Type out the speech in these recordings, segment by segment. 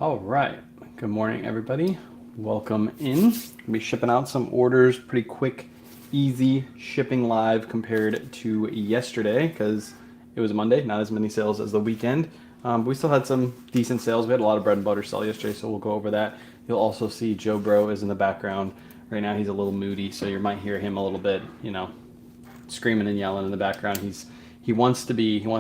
All right. Good morning, everybody. Welcome in. We'll be shipping out some orders pretty quick, easy shipping live compared to yesterday because it was Monday, not as many sales as the weekend. But we still had some decent sales. We had a lot of bread and butter sell yesterday, so we'll go over that. You'll also see Joe Bro is in the background. Right now he's a little moody, so you might hear him a little bit, screaming and yelling in the background. He wants to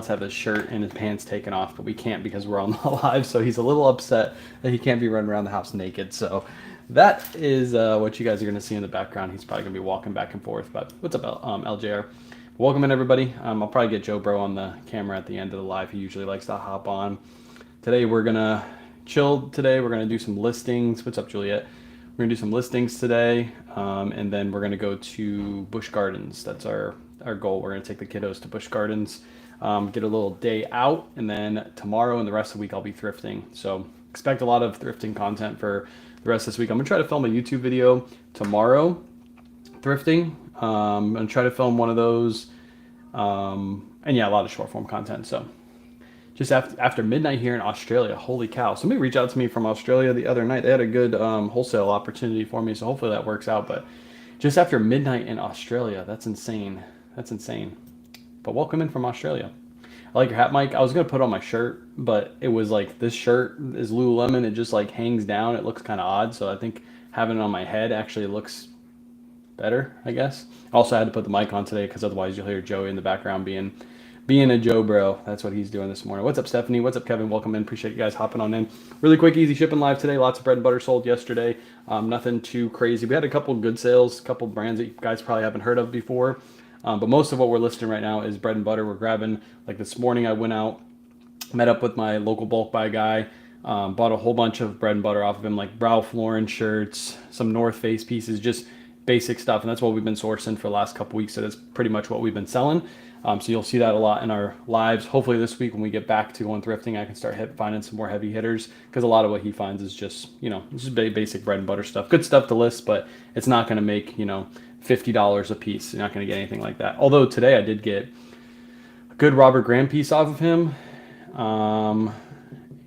have his shirt and his pants taken off, but we can't because we're on the live. So he's a little upset that he can't be running around the house naked. So that is what you guys are going to see in the background. He's probably going to be walking back and forth. But what's up, LJR? Welcome in, everybody. I'll probably get Joe Bro on the camera at the end of the live. He usually likes to hop on. Today we're gonna chill. Today we're gonna do some listings. What's up, Juliet? We're gonna do some listings today, and then we're gonna go to Busch Gardens. That's our goal. We're gonna take the kiddos to Busch Gardens, get a little day out, and then tomorrow and the rest of the week I'll be thrifting. So expect a lot of thrifting content for the rest of this week. I'm gonna try to film a YouTube video tomorrow, thrifting. I'm gonna try to film one of those, and yeah, a lot of short form content. So just after midnight here in Australia. Holy cow. Somebody reached out to me from Australia the other night. They had a good wholesale opportunity for me, so hopefully that works out. But just after midnight in Australia, that's insane. That's insane. But welcome in from Australia. I like your hat, Mike. I was going to put on my shirt, but it was like this shirt is Lululemon. It just like hangs down. It looks kind of odd. So I think having it on my head actually looks better, I guess. Also, I had to put the mic on today because otherwise you'll hear Joey in the background being a Joe Bro. That's what he's doing this morning. What's up, Stephanie? What's up, Kevin? Welcome in. Appreciate you guys hopping on in. Really quick, easy shipping live today. Lots of bread and butter sold yesterday. Nothing too crazy. We had a couple good sales, a couple brands that you guys probably haven't heard of before. But most of what we're listing right now is bread and butter. We're grabbing, like this morning I went out, met up with my local bulk buy guy, bought a whole bunch of bread and butter off of him, like Ralph Lauren shirts, some North Face pieces, just basic stuff. And that's what we've been sourcing for the last couple weeks. So that's pretty much what we've been selling. So you'll see that a lot in our lives. Hopefully this week when we get back to going thrifting, I can start finding some more heavy hitters because a lot of what he finds is just, just basic bread and butter stuff. Good stuff to list, but it's not going to make, $50 a piece. You're not going to get anything like that. Although today I did get a good Robert Graham piece off of him.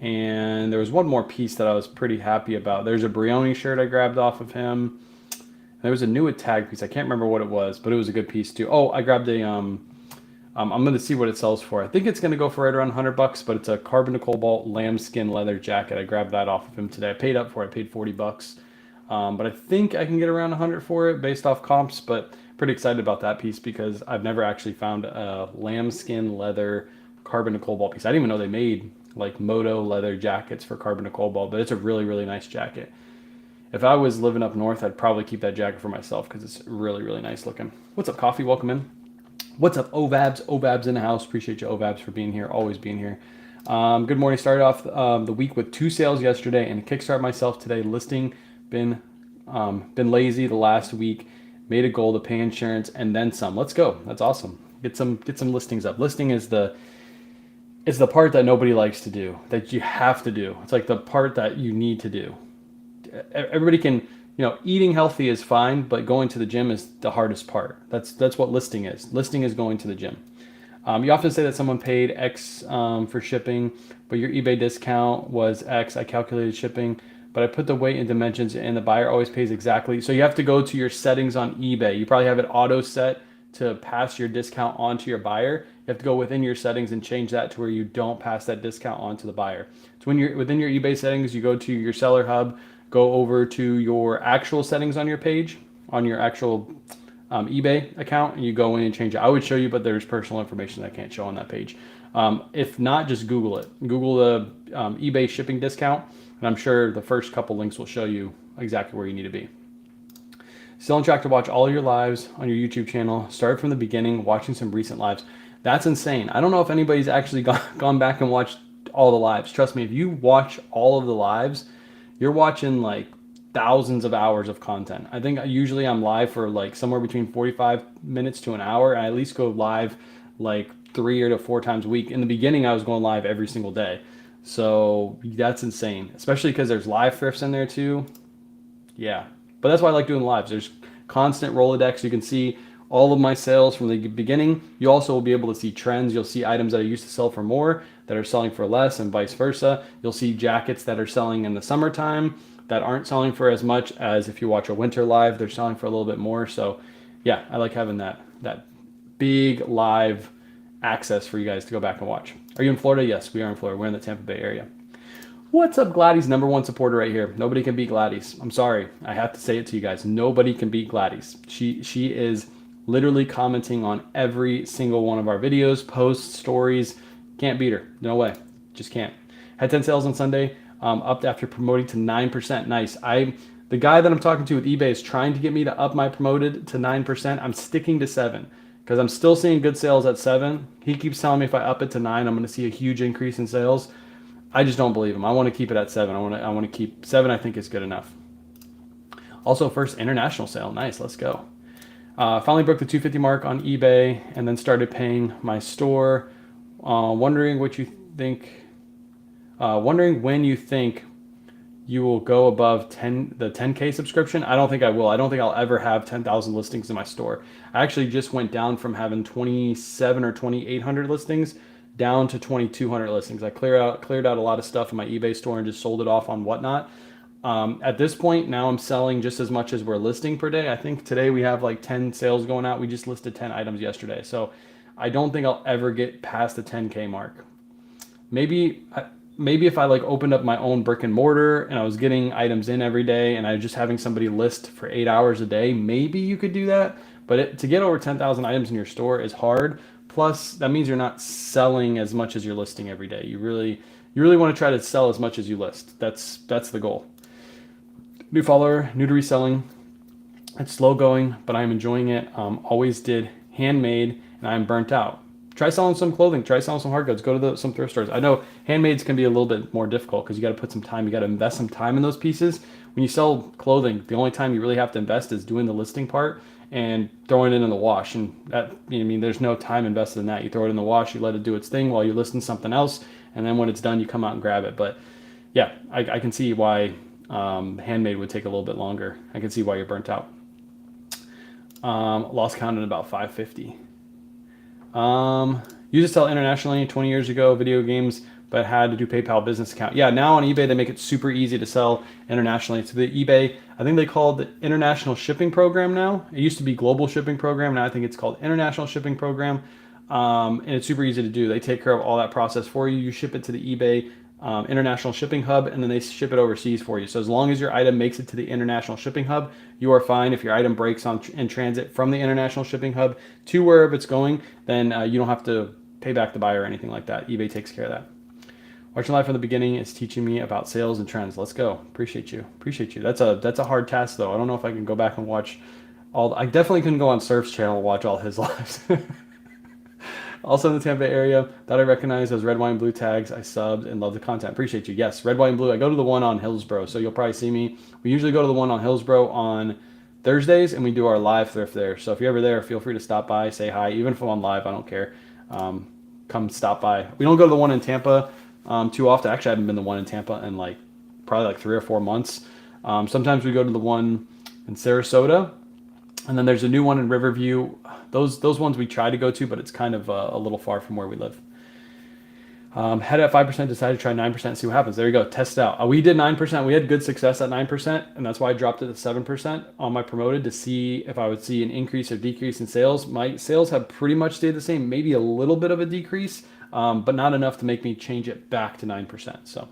And there was one more piece that I was pretty happy about. There's a Brioni shirt I grabbed off of him. There was a new tag piece. I can't remember what it was, but it was a good piece too. Oh, I grabbed a I'm going to see what it sells for. I think it's going to go for right around $100, but it's a carbon to cobalt lambskin leather jacket. I grabbed that off of him today. I paid up for it. I paid $40. But I think I can get around 100 for it based off comps, but pretty excited about that piece because I've never actually found a lambskin leather carbon to cobalt piece. I didn't even know they made like Moto leather jackets for carbon to cobalt, but it's a really, really nice jacket. If I was living up north, I'd probably keep that jacket for myself because it's really, really nice looking. What's up, Coffee? Welcome in. What's up, Ovabs? Ovabs in the house. Appreciate you, Ovabs, for being here. Always being here. Good morning. Started off the week with 2 sales yesterday and kickstart myself today. Listing been lazy the last week. Made a goal to pay insurance and then some. Let's go. That's awesome. Get some listings up. Listing is the part that nobody likes to do. That you have to do. It's like the part that you need to do. Everybody can. Eating healthy is fine, but going to the gym is the hardest part. That's what listing is. Listing is going to the gym. You often say that someone paid X for shipping, but your eBay discount was X. I calculated shipping, but I put the weight and dimensions, and the buyer always pays exactly. So you have to go to your settings on eBay. You probably have it auto set to pass your discount on to your buyer. You have to go within your settings and change that to where you don't pass that discount on to the buyer. So when you're within your eBay settings, you go to your seller hub, go over to your actual settings on your page, on your actual eBay account, and you go in and change it. I would show you, but there's personal information that I can't show on that page. If not, just Google it. Google the eBay shipping discount, and I'm sure the first couple links will show you exactly where you need to be. Still on track to watch all of your lives on your YouTube channel. Start from the beginning, watching some recent lives. That's insane. I don't know if anybody's actually gone back and watched all the lives. Trust me, if you watch all of the lives, you're watching like thousands of hours of content. I think usually I'm live for like somewhere between 45 minutes to an hour. And I at least go live like 3 or 4 times a week. In the beginning, I was going live every single day. So that's insane, especially because there's live thrifts in there too. Yeah, but that's why I like doing lives. There's constant Rolodex. You can see all of my sales from the beginning. You also will be able to see trends. You'll see items that I used to sell for more that are selling for less and vice versa. You'll see jackets that are selling in the summertime that aren't selling for as much as if you watch a winter live, they're selling for a little bit more. So yeah, I like having that big live access for you guys to go back and watch. Are you in Florida? Yes, we are in Florida. We're in the Tampa Bay area. What's up, Gladys? Number one supporter right here. Nobody can beat Gladys. I'm sorry. I have to say it to you guys. Nobody can beat Gladys. She is literally commenting on every single one of our videos, posts, stories. Can't beat her. No way. Just can't. Had 10 sales on Sunday. Up after promoting to 9%. Nice. The guy that I'm talking to with eBay is trying to get me to up my promoted to 9%. I'm sticking to 7 because I'm still seeing good sales at 7. He keeps telling me if I up it to 9, I'm going to see a huge increase in sales. I just don't believe him. I want to keep it at 7. I want to keep 7. I think is good enough. Also, first international sale. Nice. Let's go. Finally broke the 250 mark on eBay and then started paying my store. Wondering what you think. Wondering when you think you will go above the 10K subscription. I don't think I will. I don't think I'll ever have 10,000 listings in my store. I actually just went down from having 27 or 2,800 listings down to 2,200 listings. I cleared out a lot of stuff in my eBay store and just sold it off on Whatnot. At this point, now I'm selling just as much as we're listing per day. I think today we have like 10 sales going out. We just listed 10 items yesterday. So I don't think I'll ever get past the 10K mark. Maybe if I like opened up my own brick and mortar and I was getting items in every day and I was just having somebody list for 8 hours a day, maybe you could do that. But to get over 10,000 items in your store is hard. Plus, that means you're not selling as much as you're listing every day. You really want to try to sell as much as you list. That's the goal. New follower, new to reselling. It's slow going, but I'm enjoying it. Always did handmade, and I'm burnt out. Try selling some clothing. Try selling some hard goods. Go to some thrift stores. I know handmades can be a little bit more difficult because you got to put some time. You got to invest some time in those pieces. When you sell clothing, the only time you really have to invest is doing the listing part and throwing it in the wash. And that, I mean, there's no time invested in that. You throw it in the wash, you let it do its thing while you're listing something else, and then when it's done, you come out and grab it. But yeah, I can see why handmade would take a little bit longer. I can see why you're burnt out. Lost count at about 550. Used to sell internationally 20 years ago, video games, but had to do PayPal business account. Yeah, now on eBay, they make it super easy to sell internationally. So the eBay, I think they call it the International Shipping Program now. It used to be Global Shipping Program. Now I think it's called International Shipping Program. And it's super easy to do. They take care of all that process for you. You ship it to the eBay International Shipping Hub, and then they ship it overseas for you. So as long as your item makes it to the International Shipping Hub, you are fine. If your item breaks in transit from the International Shipping Hub to wherever it's going, then you don't have to pay back the buyer or anything like that. eBay takes care of that. Watching live from the beginning is teaching me about sales and trends. Let's go. Appreciate you. That's a hard task though. I don't know if I can go back and watch I definitely couldn't go on Surf's channel and watch all his lives. Also in the Tampa Bay area that I recognize those red, white, and blue tags. I subbed and love the content. Appreciate you. Yes, red, white, and blue. I go to the one on Hillsborough, so you'll probably see me. We usually go to the one on Hillsborough on Thursdays, and we do our live thrift there. So if you're ever there, feel free to stop by, say hi. Even if I'm on live, I don't care. Come stop by. We don't go to the one in Tampa too often. Actually, I haven't been to the one in Tampa in probably 3 or 4 months. Sometimes we go to the one in Sarasota. And then there's a new one in Riverview. Those ones we try to go to, but it's kind of a little far from where we live. Had at 5%, decided to try 9% and see what happens. There you go, test it out. We did 9%. We had good success at 9%, and that's why I dropped it to 7% on my promoted to see if I would see an increase or decrease in sales. My sales have pretty much stayed the same, maybe a little bit of a decrease, but not enough to make me change it back to 9%. So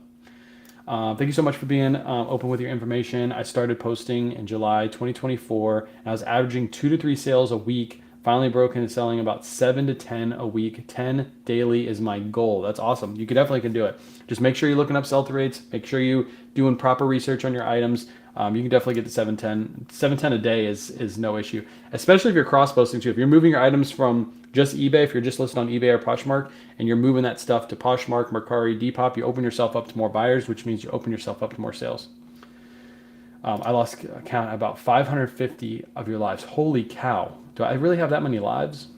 thank you so much for being open with your information. I started posting in July 2024, and I was averaging 2 to 3 sales a week. Finally broken and selling about 7 to 10 a week. 10 daily is my goal. That's awesome. You definitely can do it. Just make sure you're looking up sell-through rates. Make sure you doing proper research on your items. You can definitely get to 710. 710 a day is no issue, especially if you're cross-posting too. If you're moving your items from just eBay, if you're just listed on eBay or Poshmark, and you're moving that stuff to Poshmark, Mercari, Depop, you open yourself up to more buyers, which means you open yourself up to more sales. I lost count at about 550 of your lives. Holy cow. Do I really have that many lives?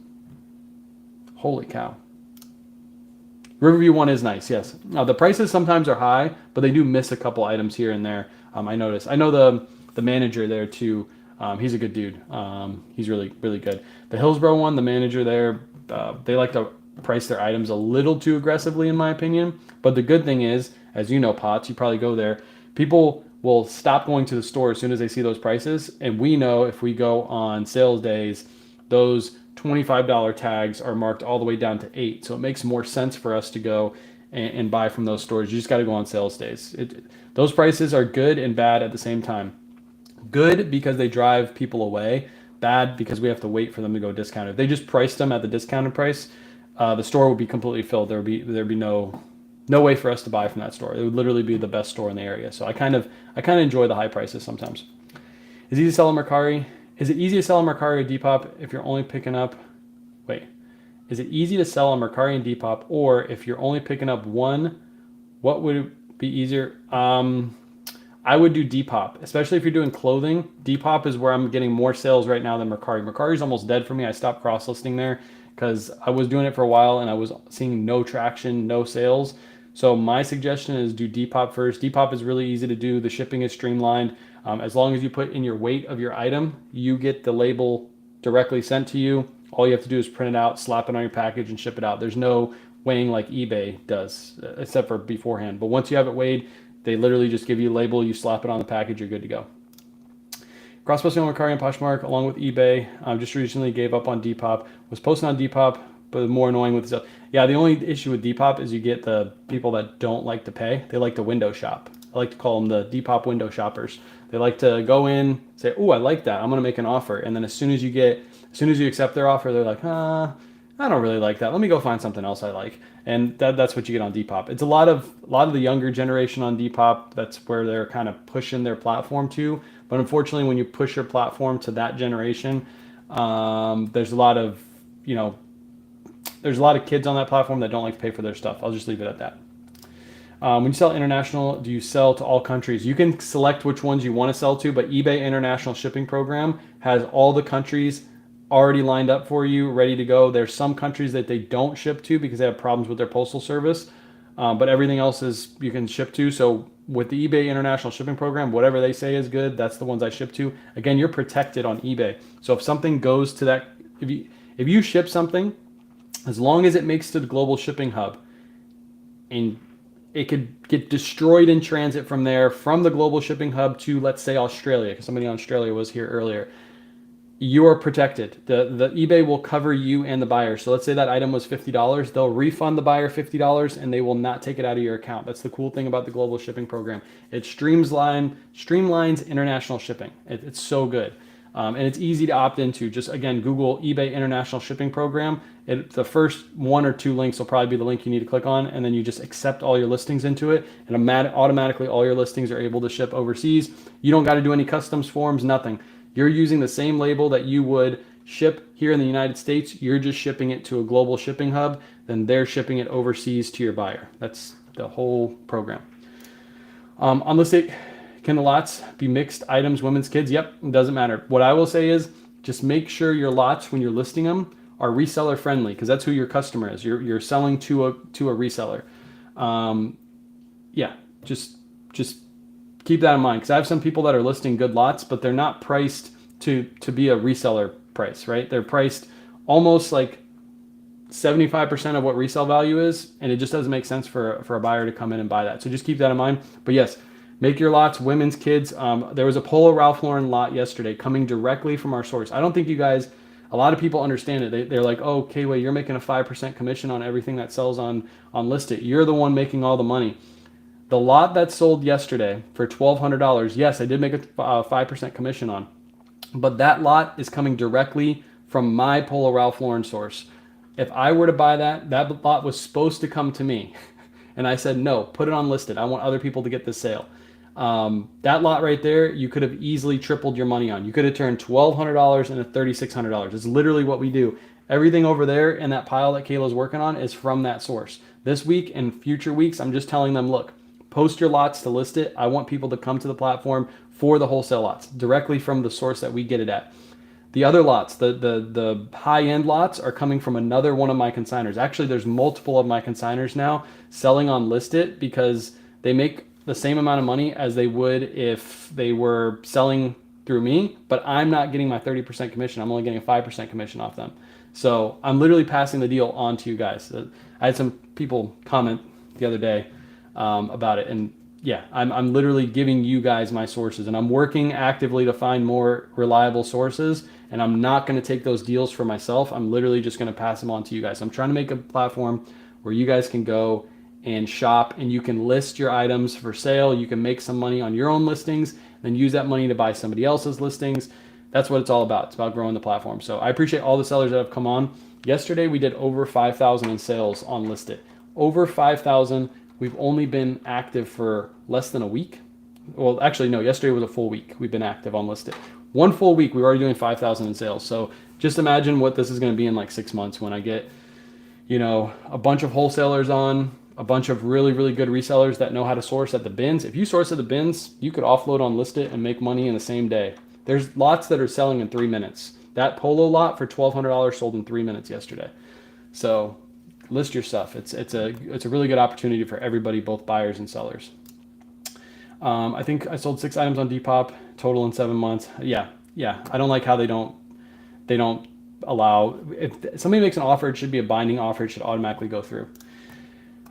Holy cow. Riverview one is nice, yes. Now the prices sometimes are high, but they do miss a couple items here and there. I noticed. I know the manager there too. He's a good dude. He's really, really good. The Hillsborough one, the manager there, they like to price their items a little too aggressively, in my opinion. But the good thing is, as you know, Potts, you probably go there, people will stop going to the store as soon as they see those prices. And we know if we go on sales days, those $25 tags are marked all the way down to $8. So it makes more sense for us to go and buy from those stores. You just got to go on sales days. Those prices are good and bad at the same time. Good because they drive people away. Bad because we have to wait for them to go discounted. If they just priced them at the discounted price, the store would be completely filled. There'd be no way for us to buy from that store. It would literally be the best store in the area. So I kind of enjoy the high prices sometimes. Is it easy to sell on Mercari? Is it easy to sell on Mercari or Depop if you're only picking up? Wait, is it easy to sell on Mercari and Depop, or if you're only picking up one? What would be easier? I would do Depop, especially if you're doing clothing. Depop is where I'm getting more sales right now than Mercari. Mercari is almost dead for me. I stopped cross-listing there because I was doing it for a while and I was seeing no traction, no sales. So my suggestion is do Depop first. Depop is really easy to do. The shipping is streamlined. As long as you put in your weight of your item, you get the label directly sent to you. All you have to do is print it out, slap it on your package, and ship it out. There's no weighing like eBay does, except for beforehand. But once you have it weighed, they literally just give you a label, you slap it on the package, you're good to go. Cross-posting on Mercari and Poshmark along with eBay. Just recently gave up on Depop. Was posting on Depop, but more annoying with stuff. Yeah, the only issue with Depop is you get the people that don't like to pay. They like to window shop. I like to call them the Depop window shoppers. They like to go in, say, "Oh, I like that. I'm going to make an offer." And then as soon as you accept their offer, they're like, I don't really like that. Let me go find something else I like. And that's what you get on Depop. It's a lot of the younger generation on Depop. That's where they're kind of pushing their platform to. But unfortunately, when you push your platform to that generation, there's a lot of kids on that platform that don't like to pay for their stuff. I'll just leave it at that. When you sell international, do you sell to all countries? You can select which ones you want to sell to, but eBay International Shipping Program has all the countries already lined up for you, ready to go. There's some countries that they don't ship to because they have problems with their postal service, but everything else is you can ship to. So with the eBay International Shipping Program, whatever they say is good, that's the ones I ship to. Again, you're protected on eBay. So if something goes to that, if you ship something, as long as it makes to the global shipping hub, and it could get destroyed in transit from there, from the global shipping hub to, let's say, Australia, because somebody in Australia was here earlier, you are protected. The eBay will cover you and the buyer. So let's say that item was $50. They'll refund the buyer $50 and they will not take it out of your account. That's the cool thing about the global shipping program. It streamlines international shipping. It's so good. And it's easy to opt into. Just, again, Google eBay International Shipping Program. The first one or two links will probably be the link you need to click on, and then you just accept all your listings into it, and automatically all your listings are able to ship overseas. You don't got to do any customs forms, nothing. You're using the same label that you would ship here in the United States. You're just shipping it to a global shipping hub. Then they're shipping it overseas to your buyer. That's the whole program. Unlisted, can the lots be mixed items, women's, kids? Yep, it doesn't matter. What I will say is just make sure your lots, when you're listing them, are reseller friendly, because that's who your customer is. You're selling to a reseller. Just keep that in mind, because I have some people that are listing good lots, but they're not priced to be a reseller price, right? They're priced almost like 75% of what resale value is, and it just doesn't make sense for a buyer to come in and buy that. So just keep that in mind. But yes, make your lots, women's, kids. There was a Polo Ralph Lauren lot yesterday coming directly from our source. I don't think you guys, a lot of people understand it. They're like, oh, K-Way, you're making a 5% commission on everything that sells on Listed. You're the one making all the money. The lot that sold yesterday for $1,200, yes, I did make a 5% commission on, but that lot is coming directly from my Polo Ralph Lauren source. If I were to buy that lot was supposed to come to me. And I said, no, put it on Listed. I want other people to get this sale. That lot right there, you could have easily tripled your money on. You could have turned $1,200 into $3,600. It's literally what we do. Everything over there in that pile that Kayla's working on is from that source. This week and future weeks, I'm just telling them, look, post your lots to list it. I want people to come to the platform for the wholesale lots directly from the source that we get it at. The other lots, the high-end lots, are coming from another one of my consigners. Actually, there's multiple of my consigners now selling on Listed because they make the same amount of money as they would if they were selling through me, but I'm not getting my 30% commission. I'm only getting a 5% commission off them. So I'm literally passing the deal on to you guys. I had some people comment the other day about it, and yeah, I'm literally giving you guys my sources, and I'm working actively to find more reliable sources, and I'm not going to take those deals for myself. I'm literally just going to pass them on to you guys. I'm trying to make a platform where you guys can go and shop, and you can list your items for sale. You can make some money on your own listings, then use that money to buy somebody else's listings. That's what it's all about. It's about growing the platform. So I appreciate all the sellers that have come on. Yesterday we did over 5,000 in sales on Listed. Over 5,000. We've only been active for less than a week. Well, actually, no, yesterday was a full week. We've been active on Listed. One full week, we were already doing 5,000 in sales. So just imagine what this is going to be in like 6 months when I get, a bunch of wholesalers on, a bunch of really, really good resellers that know how to source at the bins. If you source at the bins, you could offload on Listed and make money in the same day. There's lots that are selling in 3 minutes. That Polo lot for $1,200 sold in 3 minutes yesterday. So list your stuff. It's a really good opportunity for everybody, both buyers and sellers. I think I sold 6 items on Depop total in 7 months. Yeah. I don't like how they don't allow, if somebody makes an offer, it should be a binding offer. It should automatically go through.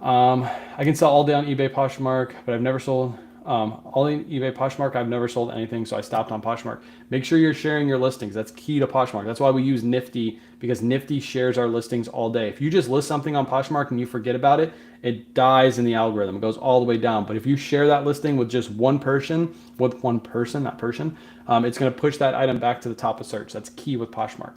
I can sell all day on eBay Poshmark, but I've never sold all in eBay Poshmark. I've never sold anything, so I stopped on Poshmark. Make sure you're sharing your listings. That's key to Poshmark. That's why we use Nifty, because Nifty shares our listings all day. If you just list something on Poshmark and you forget about it, it dies in the algorithm. It goes all the way down. But if you share that listing with just one person, it's going to push that item back to the top of search. That's key with Poshmark.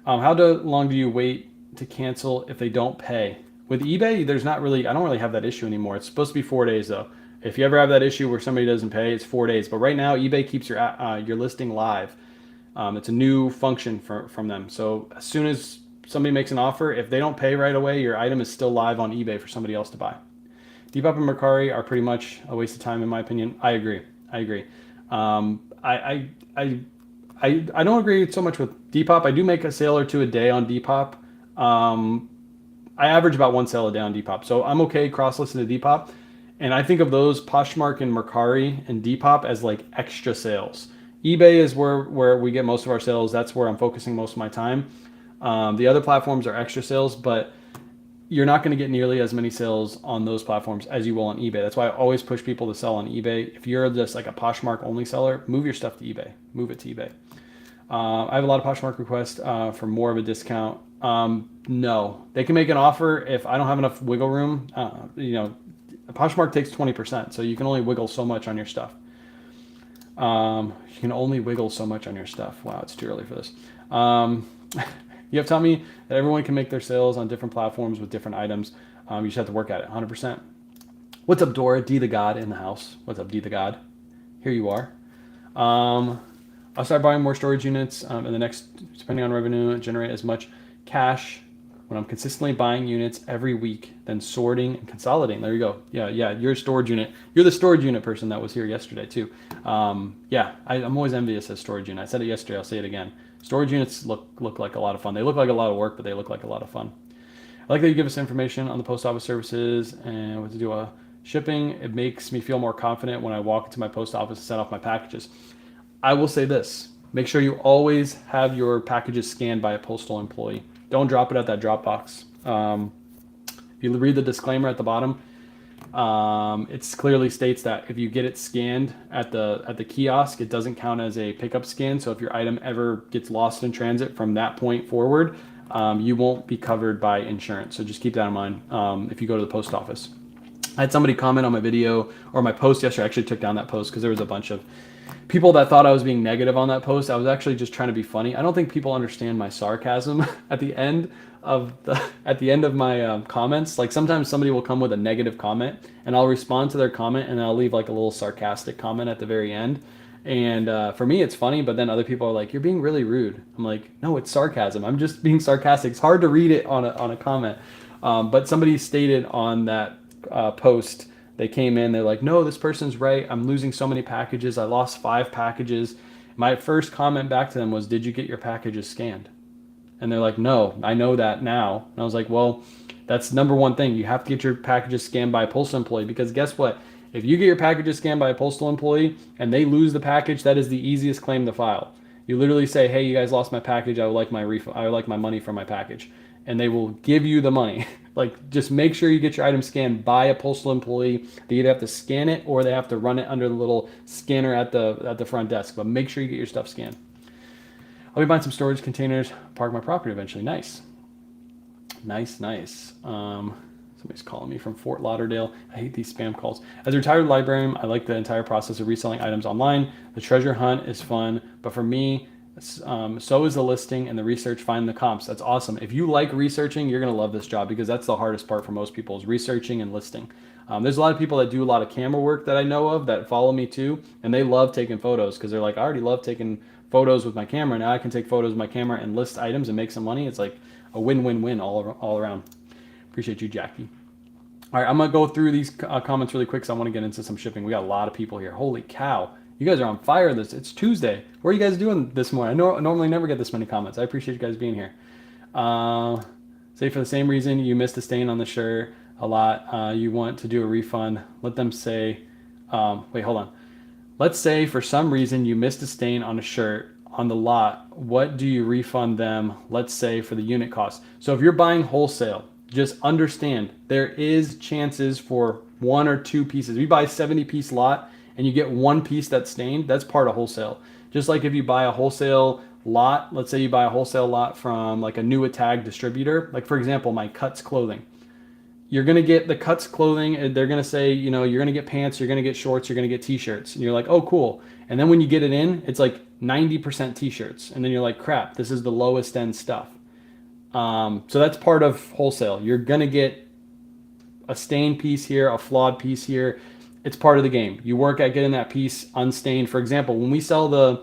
How long do you wait to cancel if they don't pay? With eBay, I don't really have that issue anymore. It's supposed to be 4 days though. If you ever have that issue where somebody doesn't pay, it's 4 days. But right now, eBay keeps your listing live. It's a new function from them. So as soon as somebody makes an offer, if they don't pay right away, your item is still live on eBay for somebody else to buy. Depop and Mercari are pretty much a waste of time in my opinion. I agree. I don't agree so much with Depop. I do make a sale or two a day on Depop. I average about 1 sale a day on Depop. So I'm okay cross-listing to Depop. And I think of those Poshmark and Mercari and Depop as like extra sales. eBay is where we get most of our sales. That's where I'm focusing most of my time. The other platforms are extra sales, but you're not going to get nearly as many sales on those platforms as you will on eBay. That's why I always push people to sell on eBay. If you're just like a Poshmark only seller, move your stuff to eBay. Move it to eBay. I have a lot of Poshmark requests for more of a discount. No, they can make an offer if I don't have enough wiggle room. Poshmark takes 20%, so you can only wiggle so much on your stuff. Wow, it's too early for this. You have to tell me that everyone can make their sales on different platforms with different items. You just have to work at it 100%. What's up, Dora? D the God in the house. What's up, D the God? Here you are. I'll start buying more storage units in the next, depending on revenue, and generate as much cash when I'm consistently buying units every week, then sorting and consolidating. There you go. Yeah, you're a storage unit. You're the storage unit person that was here yesterday too. I'm always envious of storage unit. I said it yesterday, I'll say it again. Storage units look like a lot of fun. They look like a lot of work, but they look like a lot of fun. I like that you give us information on the post office services and what to do shipping. It makes me feel more confident when I walk into my post office and set off my packages. I will say this, make sure you always have your packages scanned by a postal employee. Don't drop it at that drop box. If you read the disclaimer at the bottom, it clearly states that if you get it scanned at the kiosk, it doesn't count as a pickup scan. So if your item ever gets lost in transit from that point forward, you won't be covered by insurance. So just keep that in mind if you go to the post office. I had somebody comment on my video or my post yesterday. I actually took down that post because there was a bunch of people that thought I was being negative on that post. I was actually just trying to be funny. I don't think people understand my sarcasm at the end of my comments. Like sometimes somebody will come with a negative comment and I'll respond to their comment and I'll leave like a little sarcastic comment at the very end. And for me, it's funny, but then other people are like, "You're being really rude." I'm like, "No, it's sarcasm. I'm just being sarcastic." It's hard to read it on a comment. But somebody stated on that post, they came in, they're like, "No, this person's right. I'm losing so many packages. I lost 5 packages." My first comment back to them was, "Did you get your packages scanned?" And they're like, "No, I know that now." And I was like, "Well, that's number one thing. You have to get your packages scanned by a postal employee, because guess what? If you get your packages scanned by a postal employee and they lose the package, that is the easiest claim to file. You literally say, hey, you guys lost my package. I would like my refund. I would like my money from my package. And they will give you the money. Like, just make sure you get your item scanned by a postal employee. They either have to scan it or they have to run it under the little scanner at the front desk. But make sure you get your stuff scanned. I'll be buying some storage containers, park my property eventually. Nice. Nice. Somebody's calling me from Fort Lauderdale. I hate these spam calls. As a retired librarian, I like the entire process of reselling items online. The treasure hunt is fun, but for me, so is the listing and the research, find the comps. That's awesome. If you like researching, you're going to love this job because that's the hardest part for most people is researching and listing. There's a lot of people that do a lot of camera work that I know of that follow me too, and they love taking photos because they're like, I already love taking photos with my camera. Now I can take photos with my camera and list items and make some money. It's like a win-win-win all around. Appreciate you, Jackie. All right, I'm going to go through these comments really quick because I want to get into some shipping. We got a lot of people here. Holy cow. You guys are on fire. It's Tuesday. What are you guys doing this morning? I normally never get this many comments. I appreciate you guys being here. Say for the same reason you missed a stain on the shirt a lot. You want to do a refund. Let them say, wait, hold on. Let's say for some reason you missed a stain on a shirt on the lot. What do you refund them? Let's say for the unit cost. So if you're buying wholesale, just understand there is chances for 1 or 2 pieces. If you buy a 70-piece lot and you get 1 piece that's stained, that's part of wholesale. Just like if you buy a wholesale lot, let's say you buy a wholesale lot from like a new tag distributor, like for example, my Cuts clothing. You're going to get the Cuts clothing, and they're going to say, you know, you're going to get pants, you're going to get shorts, you're going to get t-shirts. And you're like, oh, cool. And then when you get it in, it's like 90% t-shirts. And then you're like, crap, this is the lowest end stuff. So that's part of wholesale. You're going to get a stained piece here, a flawed piece here. It's part of the game. You work at getting that piece unstained. For example, when we sell the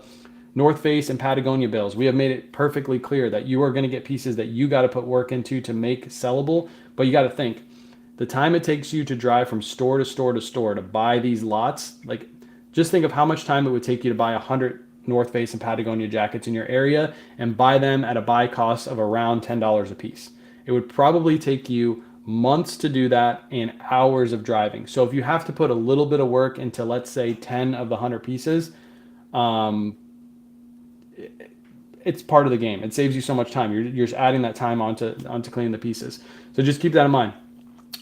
North Face and Patagonia bales, we have made it perfectly clear that you are going to get pieces that you got to put work into to make sellable. But you got to think, the time it takes you to drive from store to store to store to buy these lots, like just think of how much time it would take you to buy 100 North Face and Patagonia jackets in your area and buy them at a buy cost of around $10 a piece. It would probably take you months to do that and hours of driving. So if you have to put a little bit of work into, let's say, 10 of the 100 pieces, it's part of the game. It saves you so much time. You're just adding that time onto cleaning the pieces. So just keep that in mind.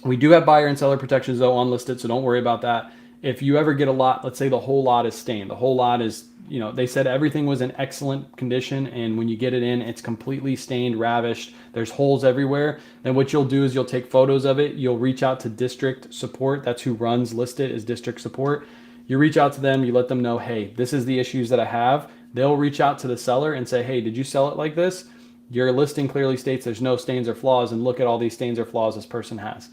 We do have buyer and seller protections though unlisted, so don't worry about that. If you ever get a lot, let's say the whole lot is stained, the whole lot is, you know, they said everything was in excellent condition, and when you get it in, it's completely stained, ravished, there's holes everywhere, then what you'll do is you'll take photos of it, you'll reach out to district support, that's who runs Listed, is district support. You reach out to them, you let them know, hey, this is the issues that I have. They'll reach out to the seller and say, hey, did you sell it like this? Your listing clearly states there's no stains or flaws, and look at all these stains or flaws this person has.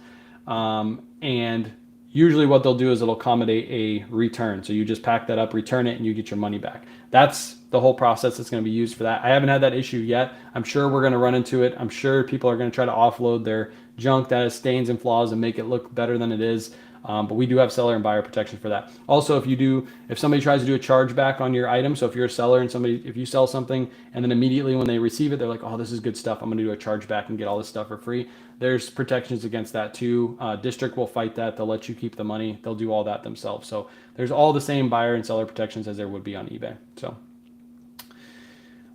And usually what they'll do is it'll accommodate a return. So you just pack that up, return it, and you get your money back. That's the whole process that's going to be used for that. I haven't had that issue yet. I'm sure we're going to run into it. I'm sure people are going to try to offload their junk that has stains and flaws and make it look better than it is. But we do have seller and buyer protection for that. Also, if somebody tries to do a chargeback on your item, so if you're a seller and if you sell something and then immediately when they receive it, they're like, oh, this is good stuff, I'm going to do a chargeback and get all this stuff for free. There's protections against that too. District will fight that. They'll let you keep the money. They'll do all that themselves. So there's all the same buyer and seller protections as there would be on eBay. So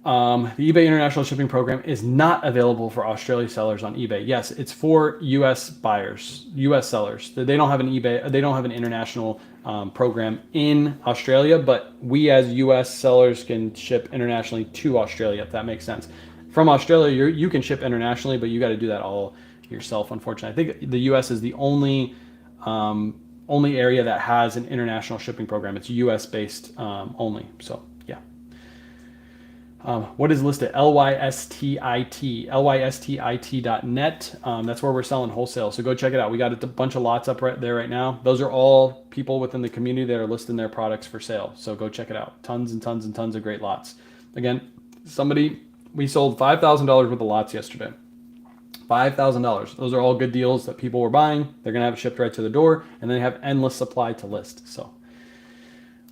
the eBay International Shipping Program is not available for Australia sellers on eBay. Yes, it's for U.S. buyers, U.S. sellers. They don't have an eBay. They don't have an international program in Australia, but we as U.S. sellers can ship internationally to Australia, if that makes sense. From Australia, you can ship internationally, but you got to do that all yourself. Unfortunately, I think the U.S. is the only area that has an international shipping program. It's U.S. based only. So. What is listed? lystit.net. That's where we're selling wholesale. So go check it out. We got a bunch of lots up right there right now. Those are all people within the community that are listing their products for sale. So go check it out. Tons and tons and tons of great lots. Again, we sold $5,000 worth of lots yesterday. $5,000. Those are all good deals that people were buying. They're going to have it shipped right to the door, and they have endless supply to list. So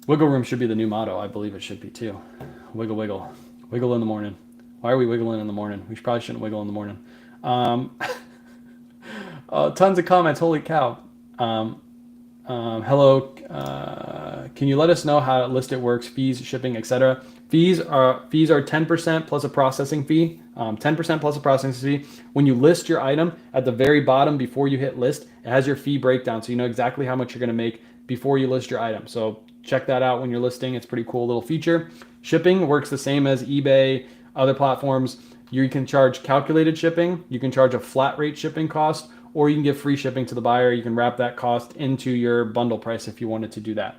wiggle room should be the new motto. I believe it should be too. Wiggle, wiggle. Wiggle in the morning. Why are we wiggling in the morning? We probably shouldn't wiggle in the morning. Tons of comments. Holy cow. Hello. Can you let us know how Listed works, fees, shipping, etc.? Fees are 10% plus a processing fee. 10% plus a processing fee. When you list your item at the very bottom before you hit list, it has your fee breakdown, so you know exactly how much you're going to make before you list your item. So check that out when you're listing. It's a pretty cool little feature. Shipping works the same as eBay, other platforms. You can charge calculated shipping. You can charge a flat rate shipping cost, or you can give free shipping to the buyer. You can wrap that cost into your bundle price if you wanted to do that.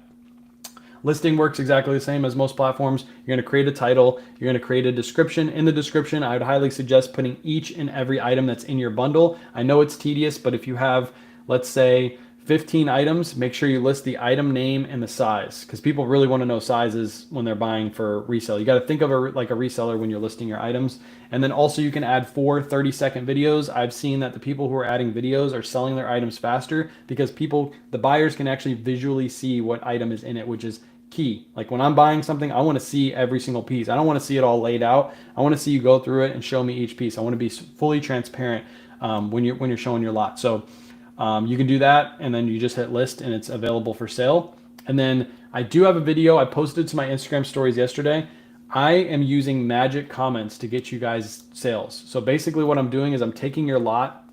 Listing works exactly the same as most platforms. You're going to create a title. You're going to create a description. In the description, I would highly suggest putting each and every item that's in your bundle. I know it's tedious, but if you have, let's say, 15 items, make sure you list the item name and the size, because people really want to know sizes when they're buying for resale. You got to think of it like a reseller when you're listing your items. And then also you can add 4 30-second videos. I've seen that the people who are adding videos are selling their items faster because the buyers can actually visually see what item is in it, which is key. Like when I'm buying something, I want to see every single piece. I don't want to see it all laid out. I want to see you go through it and show me each piece. I want to be fully transparent when you're showing your lot. So you can do that, and then you just hit list and it's available for sale. And then I do have a video I posted to my Instagram stories yesterday. I am using magic comments to get you guys sales. So basically what I'm doing is I'm taking your lot,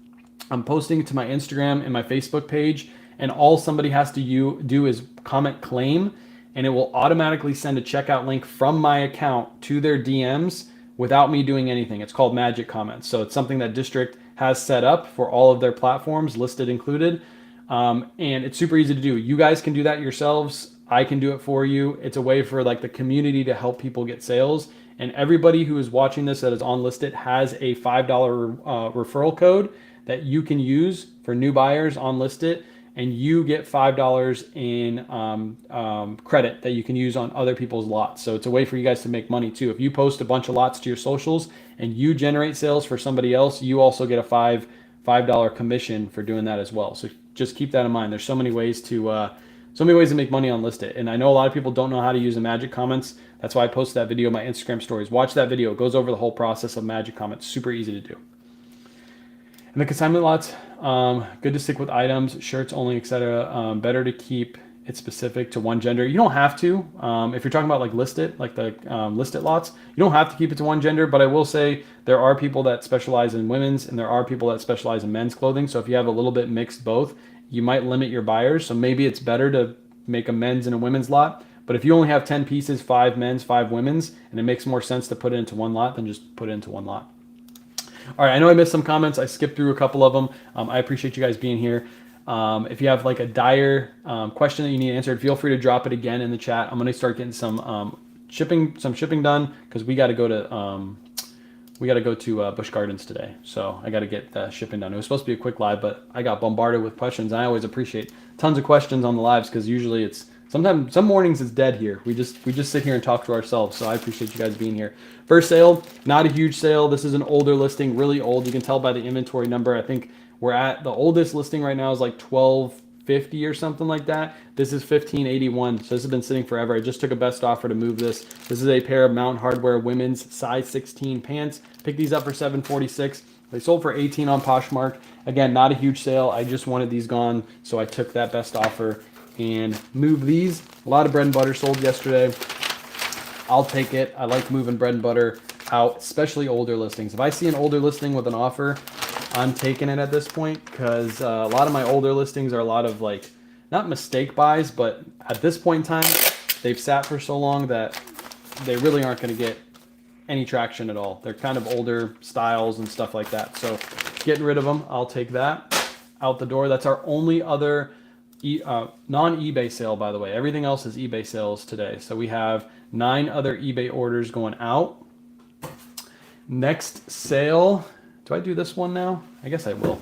I'm posting it to my Instagram and my Facebook page, and all somebody has to do is comment claim, and it will automatically send a checkout link from my account to their DMs without me doing anything. It's called magic comments. So it's something that District has set up for all of their platforms, listed included. And it's super easy to do. You guys can do that yourselves. I can do it for you. It's a way for like the community to help people get sales. And everybody who is watching this that is on Listed has a $5 referral code that you can use for new buyers on Listed, and you get $5 in credit that you can use on other people's lots. So it's a way for you guys to make money too. If you post a bunch of lots to your socials and you generate sales for somebody else, you also get a $5 commission for doing that as well. So just keep that in mind. There's so many ways to make money on Listed. And I know a lot of people don't know how to use the magic comments. That's why I posted that video in my Instagram stories. Watch that video. It goes over the whole process of magic comments. Super easy to do. And the consignment lots, good to stick with items, shirts only, etc. Better to keep it specific to one gender. You don't have to. If you're talking about like listed, like the listed lots, you don't have to keep it to one gender. But I will say there are people that specialize in women's and there are people that specialize in men's clothing. So if you have a little bit mixed both, you might limit your buyers. So maybe it's better to make a men's and a women's lot. But if you only have 10 pieces, 5 men's, 5 women's, and it makes more sense to put it into one lot, then just put it into one lot. All right, I know I missed some comments. I skipped through a couple of them. I appreciate you guys being here. If you have like a dire question that you need answered, feel free to drop it again in the chat. I'm gonna start getting some shipping done because we got to go to Busch Gardens today. So I got to get the shipping done. It was supposed to be a quick live, but I got bombarded with questions. And I always appreciate tons of questions on the lives because usually sometimes some mornings it's dead here. We just sit here and talk to ourselves. So I appreciate you guys being here. First sale, not a huge sale. This is an older listing, really old. You can tell by the inventory number. I think we're at the oldest listing right now is like 1250 or something like that. This is 1581. So this has been sitting forever. I just took a best offer to move this. This is a pair of Mountain Hardwear women's size 16 pants. Picked these up for $746. They sold for $18 on Poshmark. Again, not a huge sale. I just wanted these gone, so I took that best offer and moved these. A lot of bread and butter sold yesterday. I'll take it. I like moving bread and butter out, especially older listings. If I see an older listing with an offer, I'm taking it at this point because a lot of my older listings are a lot of like, not mistake buys, but at this point in time, they've sat for so long that they really aren't going to get any traction at all. They're kind of older styles and stuff like that. So getting rid of them, I'll take that out the door. That's our only other non-eBay sale, by the way. Everything else is eBay sales today. So we have 9 other eBay orders going out. Next sale, do I do this one now? I guess I will.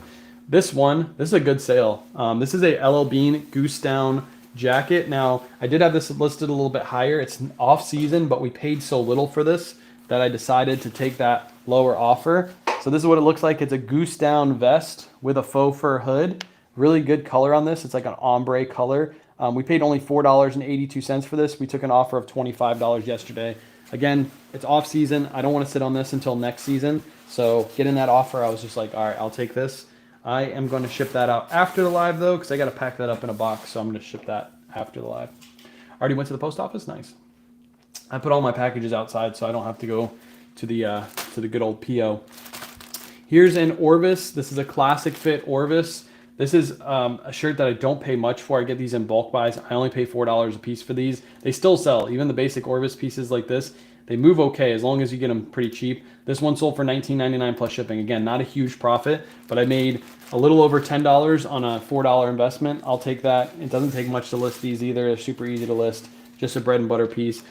This is a good sale. This is a LL Bean Goose Down jacket. Now, I did have this listed a little bit higher. It's off season, but we paid so little for this that I decided to take that lower offer. So this is what it looks like. It's a goose down vest with a faux fur hood. Really good color on this. It's like an ombre color. We paid only $4.82 for this. We took an offer of $25 yesterday. Again, it's off season. I don't want to sit on this until next season. So getting that offer, I was just like, all right, I'll take this. I am going to ship that out after the live though, because I got to pack that up in a box. So I'm going to ship that after the live. Already went to the post office. Nice. I put all my packages outside so I don't have to go to the good old PO. Here's an Orvis. This is a classic fit Orvis. This is a shirt that I don't pay much for. I get these in bulk buys. I only pay $4 a piece for these. They still sell. Even the basic Orvis pieces like this, they move okay as long as you get them pretty cheap. This one sold for $19.99 plus shipping. Again, not a huge profit, but I made a little over $10 on a $4 investment. I'll take that. It doesn't take much to list these either. They're super easy to list. Just a bread and butter piece.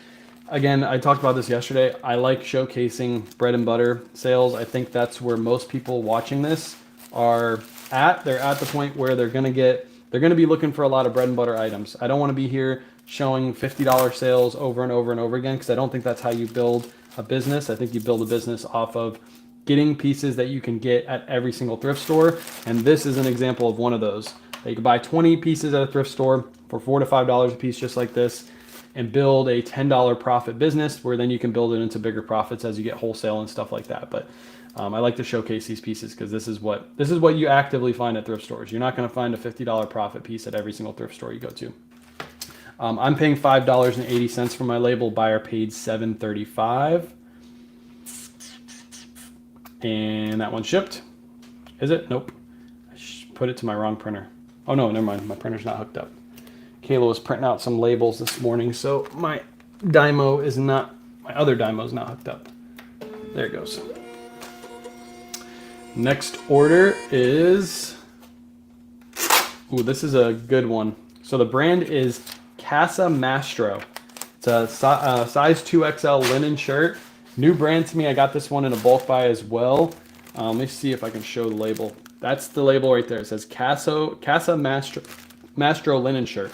Again, I talked about this yesterday. I like showcasing bread and butter sales. I think that's where most people watching this are at. They're at the point where they're gonna be looking for a lot of bread and butter items. I don't want to be here showing $50 sales over and over and over again, because I don't think that's how you build a business. I think you build a business off of getting pieces that you can get at every single thrift store. And this is an example of one of those. You can buy 20 pieces at a thrift store for $4 to $5 a piece, just like this, and build a $10 profit business where then you can build it into bigger profits as you get wholesale and stuff like that. But I like to showcase these pieces because this is what you actively find at thrift stores. You're not going to find a $50 profit piece at every single thrift store you go to. I'm paying $5.80 for my label. Buyer paid $7.35, and that one shipped. Is it? Nope. I put it to my wrong printer. Oh no, never mind. My printer's not hooked up. Kayla was printing out some labels this morning, so my other Dymo is not hooked up. There it goes. Next order is, ooh, this is a good one. So the brand is Casa Mastro. It's a size 2XL linen shirt. New brand to me. I got this one in a bulk buy as well. Let me see if I can show the label. That's the label right there. It says Casa Mastro linen shirt.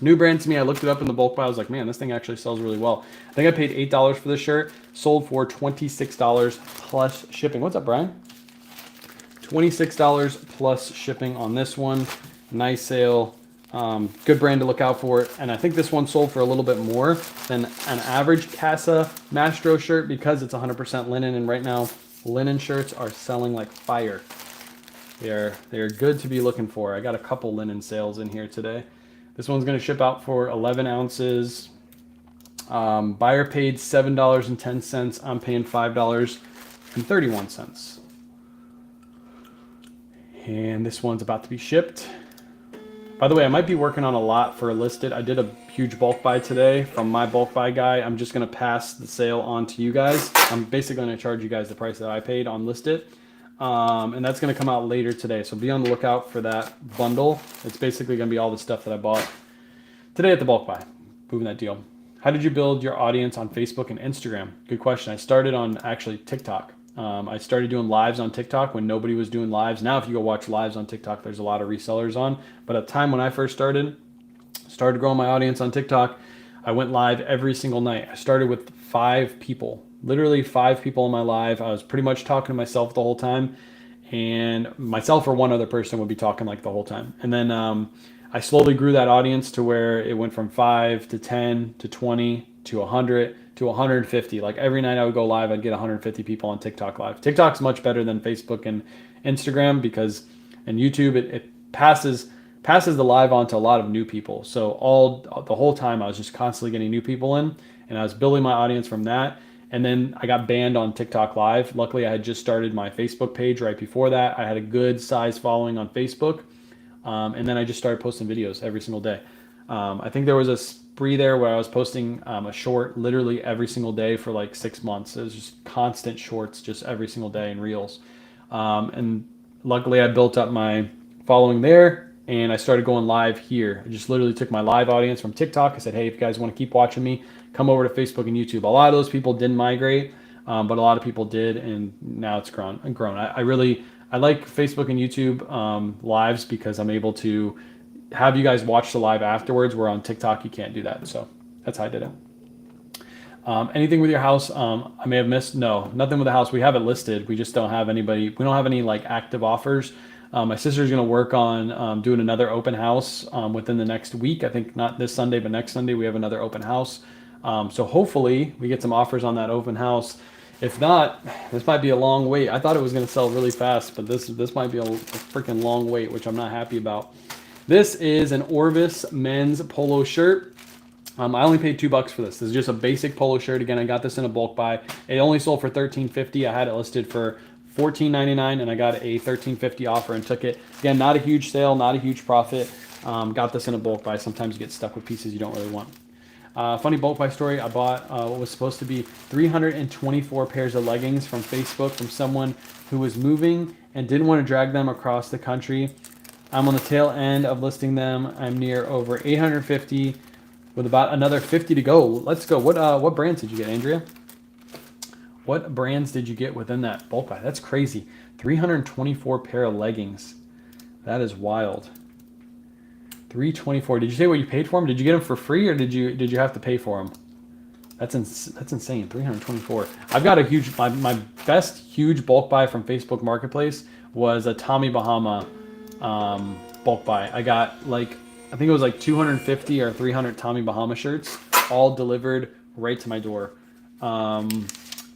New brand to me. I looked it up in the bulk buy. I was like, man, this thing actually sells really well. I think I paid $8 for this shirt. Sold for $26 plus shipping. What's up, Brian? $26 plus shipping on this one. Nice sale. Good brand to look out for. And I think this one sold for a little bit more than an average Casa Mastro shirt because it's 100% linen. And right now, linen shirts are selling like fire. They're good to be looking for. I got a couple linen sales in here today. This one's going to ship out for 11 ounces. Buyer paid $7.10. I'm paying $5.31. And this one's about to be shipped. By the way, I might be working on a lot for a listed. I did a huge bulk buy today from my bulk buy guy. I'm just going to pass the sale on to you guys. I'm basically going to charge you guys the price that I paid on listed. And that's going to come out later today. So be on the lookout for that bundle. It's basically going to be all the stuff that I bought today at the bulk buy. Moving that deal. How did you build your audience on Facebook and Instagram? Good question. I started on actually TikTok. I started doing lives on TikTok when nobody was doing lives. Now, if you go watch lives on TikTok, there's a lot of resellers on. But at the time when I first started growing my audience on TikTok, I went live every single night. I started with 5 people, literally 5 people in my live. I was pretty much talking to myself the whole time, and myself or one other person would be talking like the whole time. And then I slowly grew that audience to where it went from 5 to 10 to 20 to 100 to 150. Like every night I would go live, I'd get 150 people on TikTok live. TikTok's much better than Facebook and Instagram because, and YouTube, it passes the live on to a lot of new people. So the whole time I was just constantly getting new people in, and I was building my audience from that. And then I got banned on TikTok live. Luckily, I had just started my Facebook page right before that. I had a good size following on Facebook. And then I just started posting videos every single day. I think there was a spree there where I was posting a short literally every single day for like 6 months. It was just constant shorts just every single day in reels. And luckily I built up my following there, and I started going live here. I just literally took my live audience from TikTok. I said, hey, if you guys want to keep watching me, come over to Facebook and YouTube. A lot of those people didn't migrate, but a lot of people did, and now it's grown. I like Facebook and YouTube lives because I'm able to have you guys watch the live afterwards, where on TikTok you can't do that. So that's how I did it. Anything with your house I may have missed? No, nothing with the house. We have it listed. We just don't have anybody. We don't have any like active offers. My sister's going to work on doing another open house within the next week. I think not this Sunday, but next Sunday we have another open house. So hopefully we get some offers on that open house. If not, this might be a long wait. I thought it was going to sell really fast, but this might be a freaking long wait, which I'm not happy about. This is an Orvis men's polo shirt. I only paid $2 for this. This is just a basic polo shirt. Again, I got this in a bulk buy. It only sold for $13.50. I had it listed for $14.99, and I got a $13.50 offer and took it. Again, not a huge sale, not a huge profit. Got this in a bulk buy. Sometimes you get stuck with pieces you don't really want. Funny bulk buy story. I bought what was supposed to be 324 pairs of leggings from Facebook from someone who was moving and didn't want to drag them across the country. I'm on the tail end of listing them. I'm near over 850 with about another 50 to go. Let's go. What brands did you get, Andrea? What brands did you get within that bulk buy? That's crazy. 324 pair of leggings. That is wild. 324. Did you say what you paid for them? Did you get them for free or did you have to pay for them? That's insane. 324. I've got a huge my best huge bulk buy from Facebook Marketplace was a Tommy Bahama bulk buy. I got I think it was like 250 or 300 Tommy Bahama shirts, all delivered right to my door. And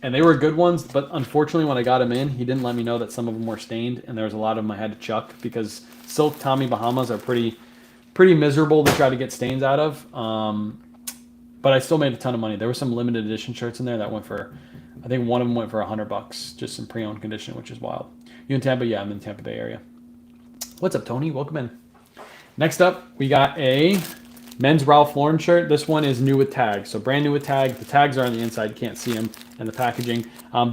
they were good ones, but unfortunately when I got them in, he didn't let me know that some of them were stained, and there was a lot of them I had to chuck because silk Tommy Bahamas are pretty miserable to try to get stains out of. But I still made a ton of money. There were some limited edition shirts in there that went for, I think one of them went for $100, just in pre-owned condition, which is wild. You in Tampa? Yeah, I'm in the Tampa Bay area. What's up, Tony? Welcome in. Next up, we got a men's Ralph Lauren shirt. This one is new with tags, so brand new with tags. The tags are on the inside, you can't see them, and the packaging.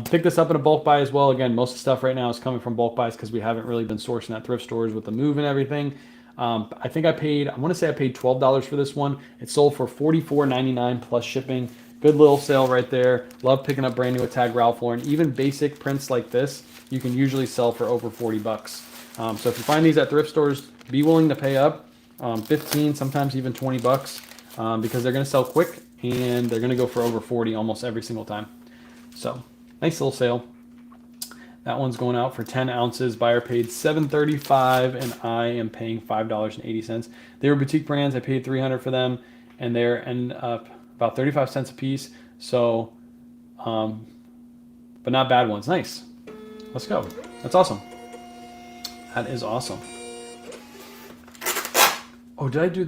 Picked this up in a bulk buy as well. Again, most of the stuff right now is coming from bulk buys because we haven't really been sourcing at thrift stores with the move and everything. I think I want to say I paid $12 for this one. It sold for $44.99 plus shipping. Good little sale right there. Love picking up brand new with tag Ralph Lauren. Even basic prints like this, you can usually sell for over $40. So if you find these at thrift stores, be willing to pay up 15, sometimes even $20, because they're going to sell quick and they're going to go for over 40 almost every single time. So nice little sale. That one's going out for 10 ounces. Buyer paid $7.35 and I am paying $5.80. They were boutique brands. I paid $300 for them, and they're end up about 35 cents a piece. So, but not bad ones. Nice. Let's go. That's awesome. That is awesome. Oh, did I do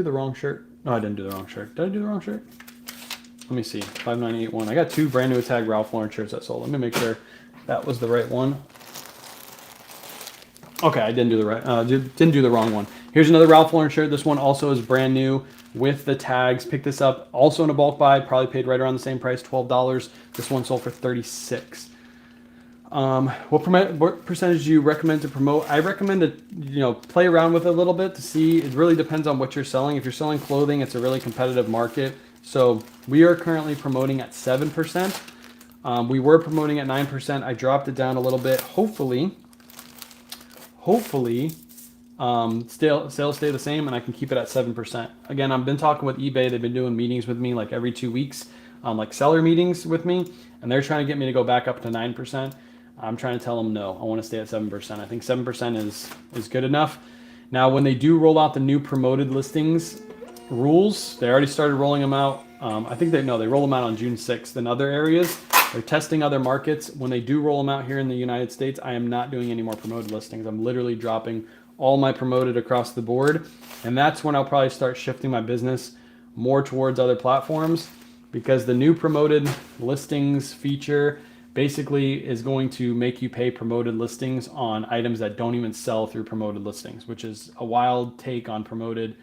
the wrong shirt? No, I didn't do the wrong shirt. Did I do the wrong shirt? Let me see. 5981. I got two brand new tag Ralph Lauren shirts that sold. Let me make sure that was the right one. Okay, I didn't do the right. Didn't do the wrong one. Here's another Ralph Lauren shirt. This one also is brand new with the tags. Picked this up also in a bulk buy. Probably paid right around the same price, $12. This one sold for $36. What percentage do you recommend to promote? I recommend to play around with it a little bit to see. It really depends on what you're selling. If you're selling clothing, it's a really competitive market. So we are currently promoting at 7%. We were promoting at 9%. I dropped it down a little bit. Hopefully, sales stay the same and I can keep it at 7%. Again, I've been talking with eBay. They've been doing meetings with me like every 2 weeks, like seller meetings with me, and they're trying to get me to go back up to 9%. I'm trying to tell them no. I want to stay at 7%. I think 7% is good enough. Now, when they do roll out the new promoted listings rules, they already started rolling them out. I think they roll them out on June 6th in other areas. They're testing other markets. When they do roll them out here in the United States, I am not doing any more promoted listings. I'm literally dropping all my promoted across the board. And that's when I'll probably start shifting my business more towards other platforms, because the new promoted listings feature basically is going to make you pay promoted listings on items that don't even sell through promoted listings, which is a wild take on promoted.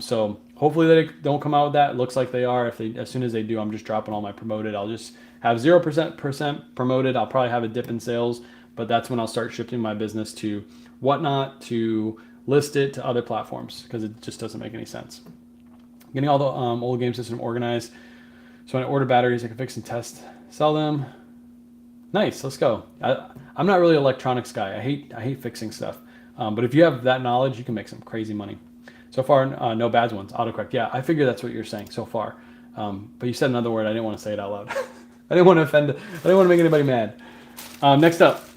So hopefully they don't come out with that. It looks like they are. As soon as they do, I'm just dropping all my promoted. I'll just have 0% promoted. I'll probably have a dip in sales, but that's when I'll start shifting my business to Whatnot, to list it to other platforms, because it just doesn't make any sense. Getting all the old game system organized, so when I order batteries, I can fix and test, sell them. Nice, let's go. I'm not really an electronics guy. I hate fixing stuff. But if you have that knowledge, you can make some crazy money. So far, no bad ones. Autocorrect. Yeah, I figure that's what you're saying so far. But you said another word. I didn't want to say it out loud. I didn't want to offend. I didn't want to make anybody mad. Next up,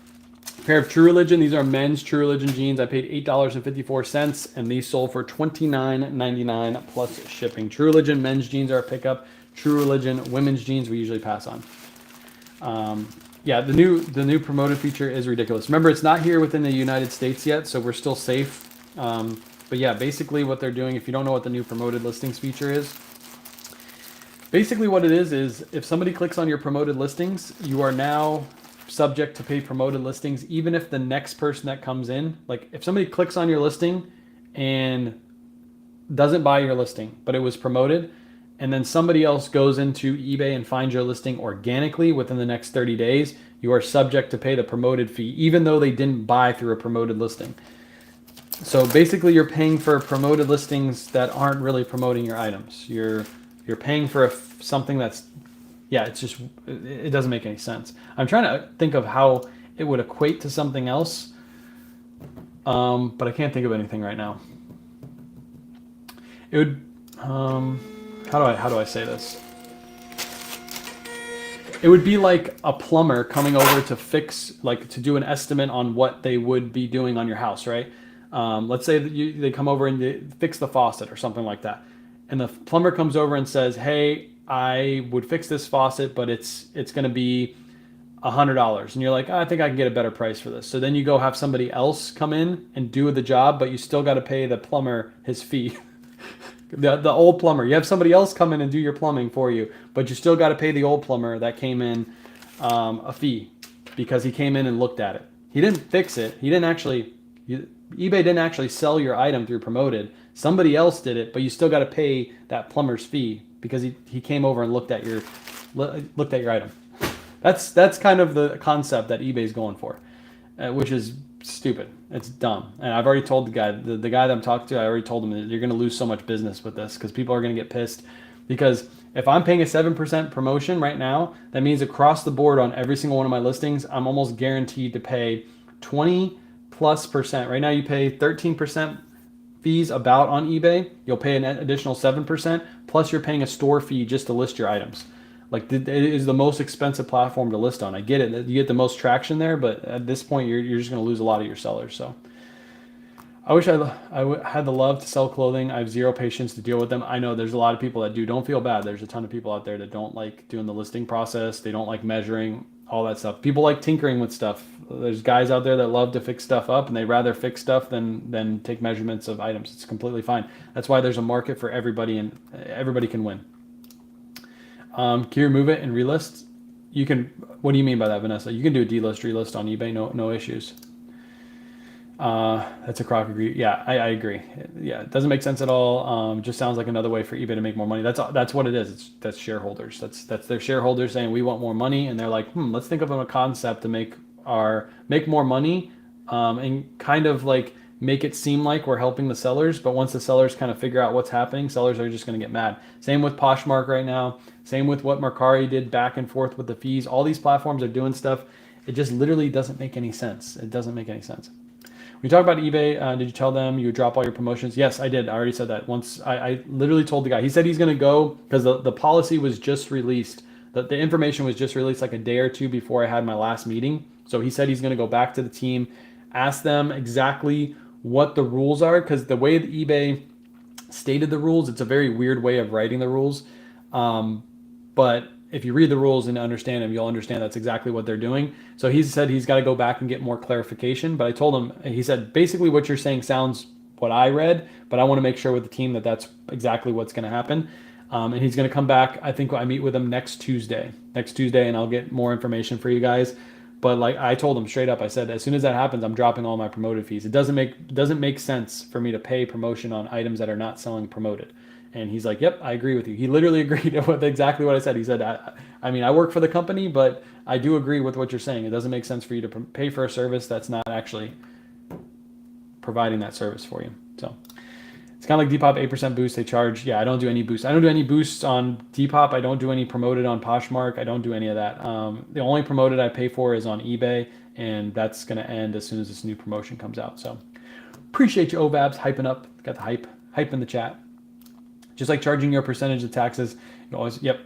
a pair of True Religion. These are men's True Religion jeans. I paid $8.54, and these sold for $29.99 plus shipping. True Religion men's jeans are a pickup. True Religion women's jeans we usually pass on. Yeah, the new promoted feature is ridiculous. Remember, it's not here within the United States yet, so we're still safe. But yeah, basically what they're doing, if you don't know what the new promoted listings feature is, Basically what it is if somebody clicks on your promoted listings, you are now subject to pay promoted listings, even if the next person that comes in, like if somebody clicks on your listing and doesn't buy your listing, but it was promoted, and then somebody else goes into eBay and finds your listing organically within the next 30 days, you are subject to pay the promoted fee, even though they didn't buy through a promoted listing. So basically you're paying for promoted listings that aren't really promoting your items. You're paying for something that's, yeah, it's just, it doesn't make any sense. I'm trying to think of how it would equate to something else, but I can't think of anything right now. It would, how do I say this? It would be like a plumber coming over to fix, like to do an estimate on what they would be doing on your house, right? Let's say that they come over and they fix the faucet or something like that. And the plumber comes over and says, hey, I would fix this faucet, but it's going to be $100. And you're like, oh, I think I can get a better price for this. So then you go have somebody else come in and do the job, but you still got to pay the plumber his fee. the old plumber. You have somebody else come in and do your plumbing for you, but you still got to pay the old plumber that came in a fee because he came in and looked at it. He didn't fix it. He didn't actually... eBay didn't actually sell your item through promoted. Somebody else did it, but you still got to pay that plumber's fee because he came over and looked at your item. That's kind of the concept that eBay's going for, which is stupid. It's dumb. And I've already told the guy that I'm talking to, I already told him that you're going to lose so much business with this because people are going to get pissed. Because if I'm paying a 7% promotion right now, that means across the board on every single one of my listings, I'm almost guaranteed to pay 20+%. Right now you pay 13% fees about on eBay. You'll pay an additional 7%, plus you're paying a store fee just to list your items. Like it is the most expensive platform to list on. I get it. You get the most traction there, but at this point you're just going to lose a lot of your sellers. So I wish I had the love to sell clothing. I have zero patience to deal with them. I know there's a lot of people that do. Don't feel bad. There's a ton of people out there that don't like doing the listing process. They don't like measuring, all that stuff. People like tinkering with stuff. There's guys out there that love to fix stuff up, and they rather fix stuff than take measurements of items. It's completely fine. That's why there's a market for everybody, and everybody can win. Can you remove it and relist? You can. What do you mean by that, Vanessa? You can do a delist, relist on eBay. No issues. That's a crock agree. Yeah, I agree. Yeah, it doesn't make sense at all. Just sounds like another way for eBay to make more money. That's what it is. That's shareholders. That's their shareholders saying we want more money, and they're like, let's think of a concept to make more money, and kind of like make it seem like we're helping the sellers. But once the sellers kind of figure out what's happening, sellers are just going to get mad. Same with Poshmark right now. Same with what Mercari did back and forth with the fees. All these platforms are doing stuff. It just literally doesn't make any sense. It doesn't make any sense. We talked about eBay. Did you tell them you would drop all your promotions? Yes, I did. I already said that once. I literally told the guy. He said he's going to go because the policy was just released. The information was just released like a day or two before I had my last meeting. So he said he's going to go back to the team, ask them exactly what the rules are, because the way that eBay stated the rules, it's a very weird way of writing the rules. But if you read the rules and understand them, you'll understand that's exactly what they're doing. So he said he's got to go back and get more clarification. But I told him, he said, basically what you're saying sounds what I read, but I want to make sure with the team that that's exactly what's going to happen. And he's going to come back. I think I meet with him next Tuesday, and I'll get more information for you guys. But like I told him straight up, I said, as soon as that happens, I'm dropping all my promoted fees. It doesn't make sense for me to pay promotion on items that are not selling promoted. And he's like, yep, I agree with you. He literally agreed with exactly what I said. He said, I mean, I work for the company, but I do agree with what you're saying. It doesn't make sense for you to pay for a service that's not actually providing that service for you. So it's kind of like Depop 8% boost they charge. Yeah, I don't do any boosts. I don't do any boosts on Depop. I don't do any promoted on Poshmark. I don't do any of that. The only promoted I pay for is on eBay, and that's going to end as soon as this new promotion comes out. So appreciate you, OVABs, hyping up. Got the hype in the chat. Just like charging your percentage of taxes, you always, yep.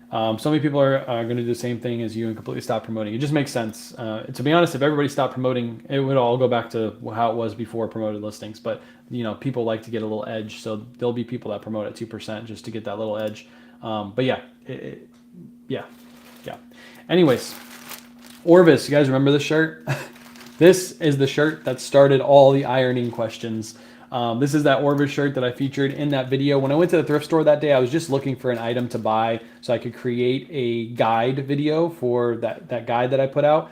So many people are going to do the same thing as you and completely stop promoting. It just makes sense. To be honest, if everybody stopped promoting, it would all go back to how it was before promoted listings. But people like to get a little edge, so there'll be people that promote at 2% just to get that little edge. But yeah, yeah. Anyways, Orvis, you guys remember this shirt? This is the shirt that started all the ironing questions This is that Orvis shirt that I featured in that video. When I went to the thrift store that day, I was just looking for an item to buy so I could create a guide video for that guide that I put out.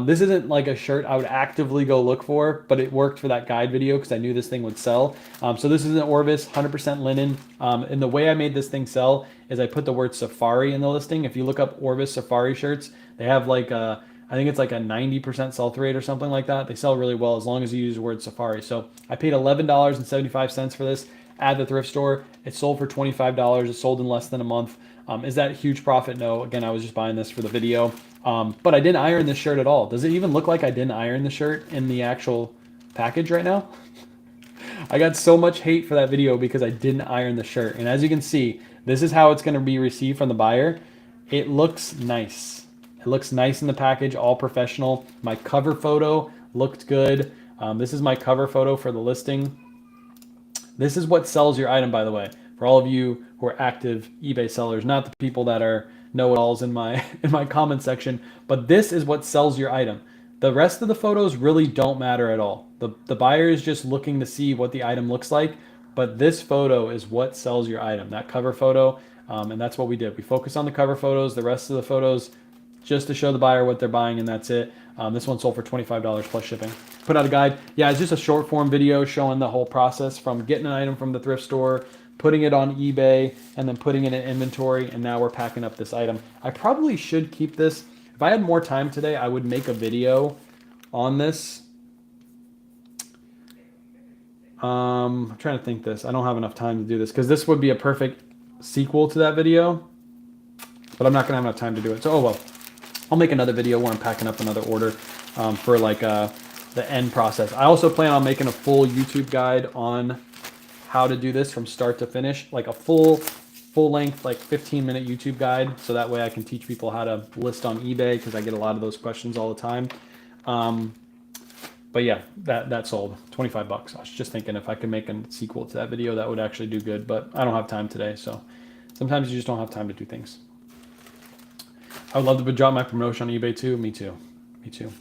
This isn't like a shirt I would actively go look for, but it worked for that guide video because I knew this thing would sell. So this is an Orvis, 100% linen. And the way I made this thing sell is I put the word Safari in the listing. If you look up Orvis Safari shirts, they have like I think it's like a 90% sell-through rate or something like that. They sell really well as long as you use the word Safari. So I paid $11.75 for this at the thrift store. It sold for $25. It sold in less than a month. Is that huge profit? No. Again, I was just buying this for the video. But I didn't iron this shirt at all. Does it even look like I didn't iron the shirt in the actual package right now? I got so much hate for that video because I didn't iron the shirt. And as you can see, this is how it's going to be received from the buyer. It looks nice. It looks nice in the package, all professional. My cover photo looked good. This is my cover photo for the listing. This is what sells your item, by the way, for all of you who are active eBay sellers, not the people that are know-it-alls in my comment section, but this is what sells your item. The rest of the photos really don't matter at all. The buyer is just looking to see what the item looks like, but this photo is what sells your item, that cover photo, and that's what we did. We focused on the cover photos, the rest of the photos just to show the buyer what they're buying, and that's it. This one sold for $25 plus shipping. Put out a guide. Yeah, it's just a short form video showing the whole process from getting an item from the thrift store, putting it on eBay, and then putting it in inventory, and now we're packing up this item. I probably should keep this. If I had more time today, I would make a video on this. I'm trying to think this. I don't have enough time to do this because this would be a perfect sequel to that video, but I'm not going to have enough time to do it. So, oh well. I'll make another video where I'm packing up another order for like the end process. I also plan on making a full YouTube guide on how to do this from start to finish, like a full length, like 15-minute YouTube guide. So that way I can teach people how to list on eBay because I get a lot of those questions all the time. But yeah, that sold $25. I was just thinking if I could make a sequel to that video, that would actually do good, but I don't have time today. So sometimes you just don't have time to do things. I would love to drop my promotion on eBay too. Me too. Me too.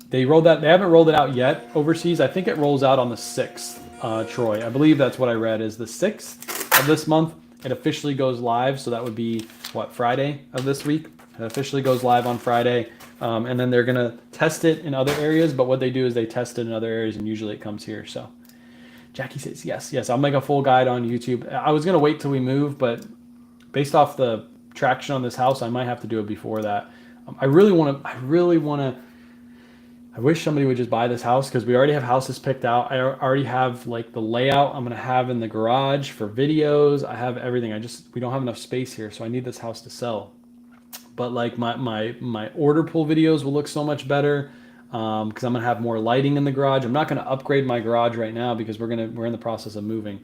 They haven't rolled it out yet overseas. I think it rolls out on the 6th, Troy. I believe that's what I read is the 6th of this month. It officially goes live. So that would be what, Friday of this week? It officially goes live on Friday. And then they're going to test it in other areas. But what they do is they test it in other areas and usually it comes here. So Jackie says, yes, I'll make a full guide on YouTube. I was going to wait till we move, but based off the traction on this house, I might have to do it before that. I wish somebody would just buy this house because we already have houses picked out. I already have like the layout I'm going to have in the garage for videos. I have everything. We don't have enough space here, so I need this house to sell. But like my order pull videos will look so much better because I'm going to have more lighting in the garage. I'm not going to upgrade my garage right now because we're in the process of moving.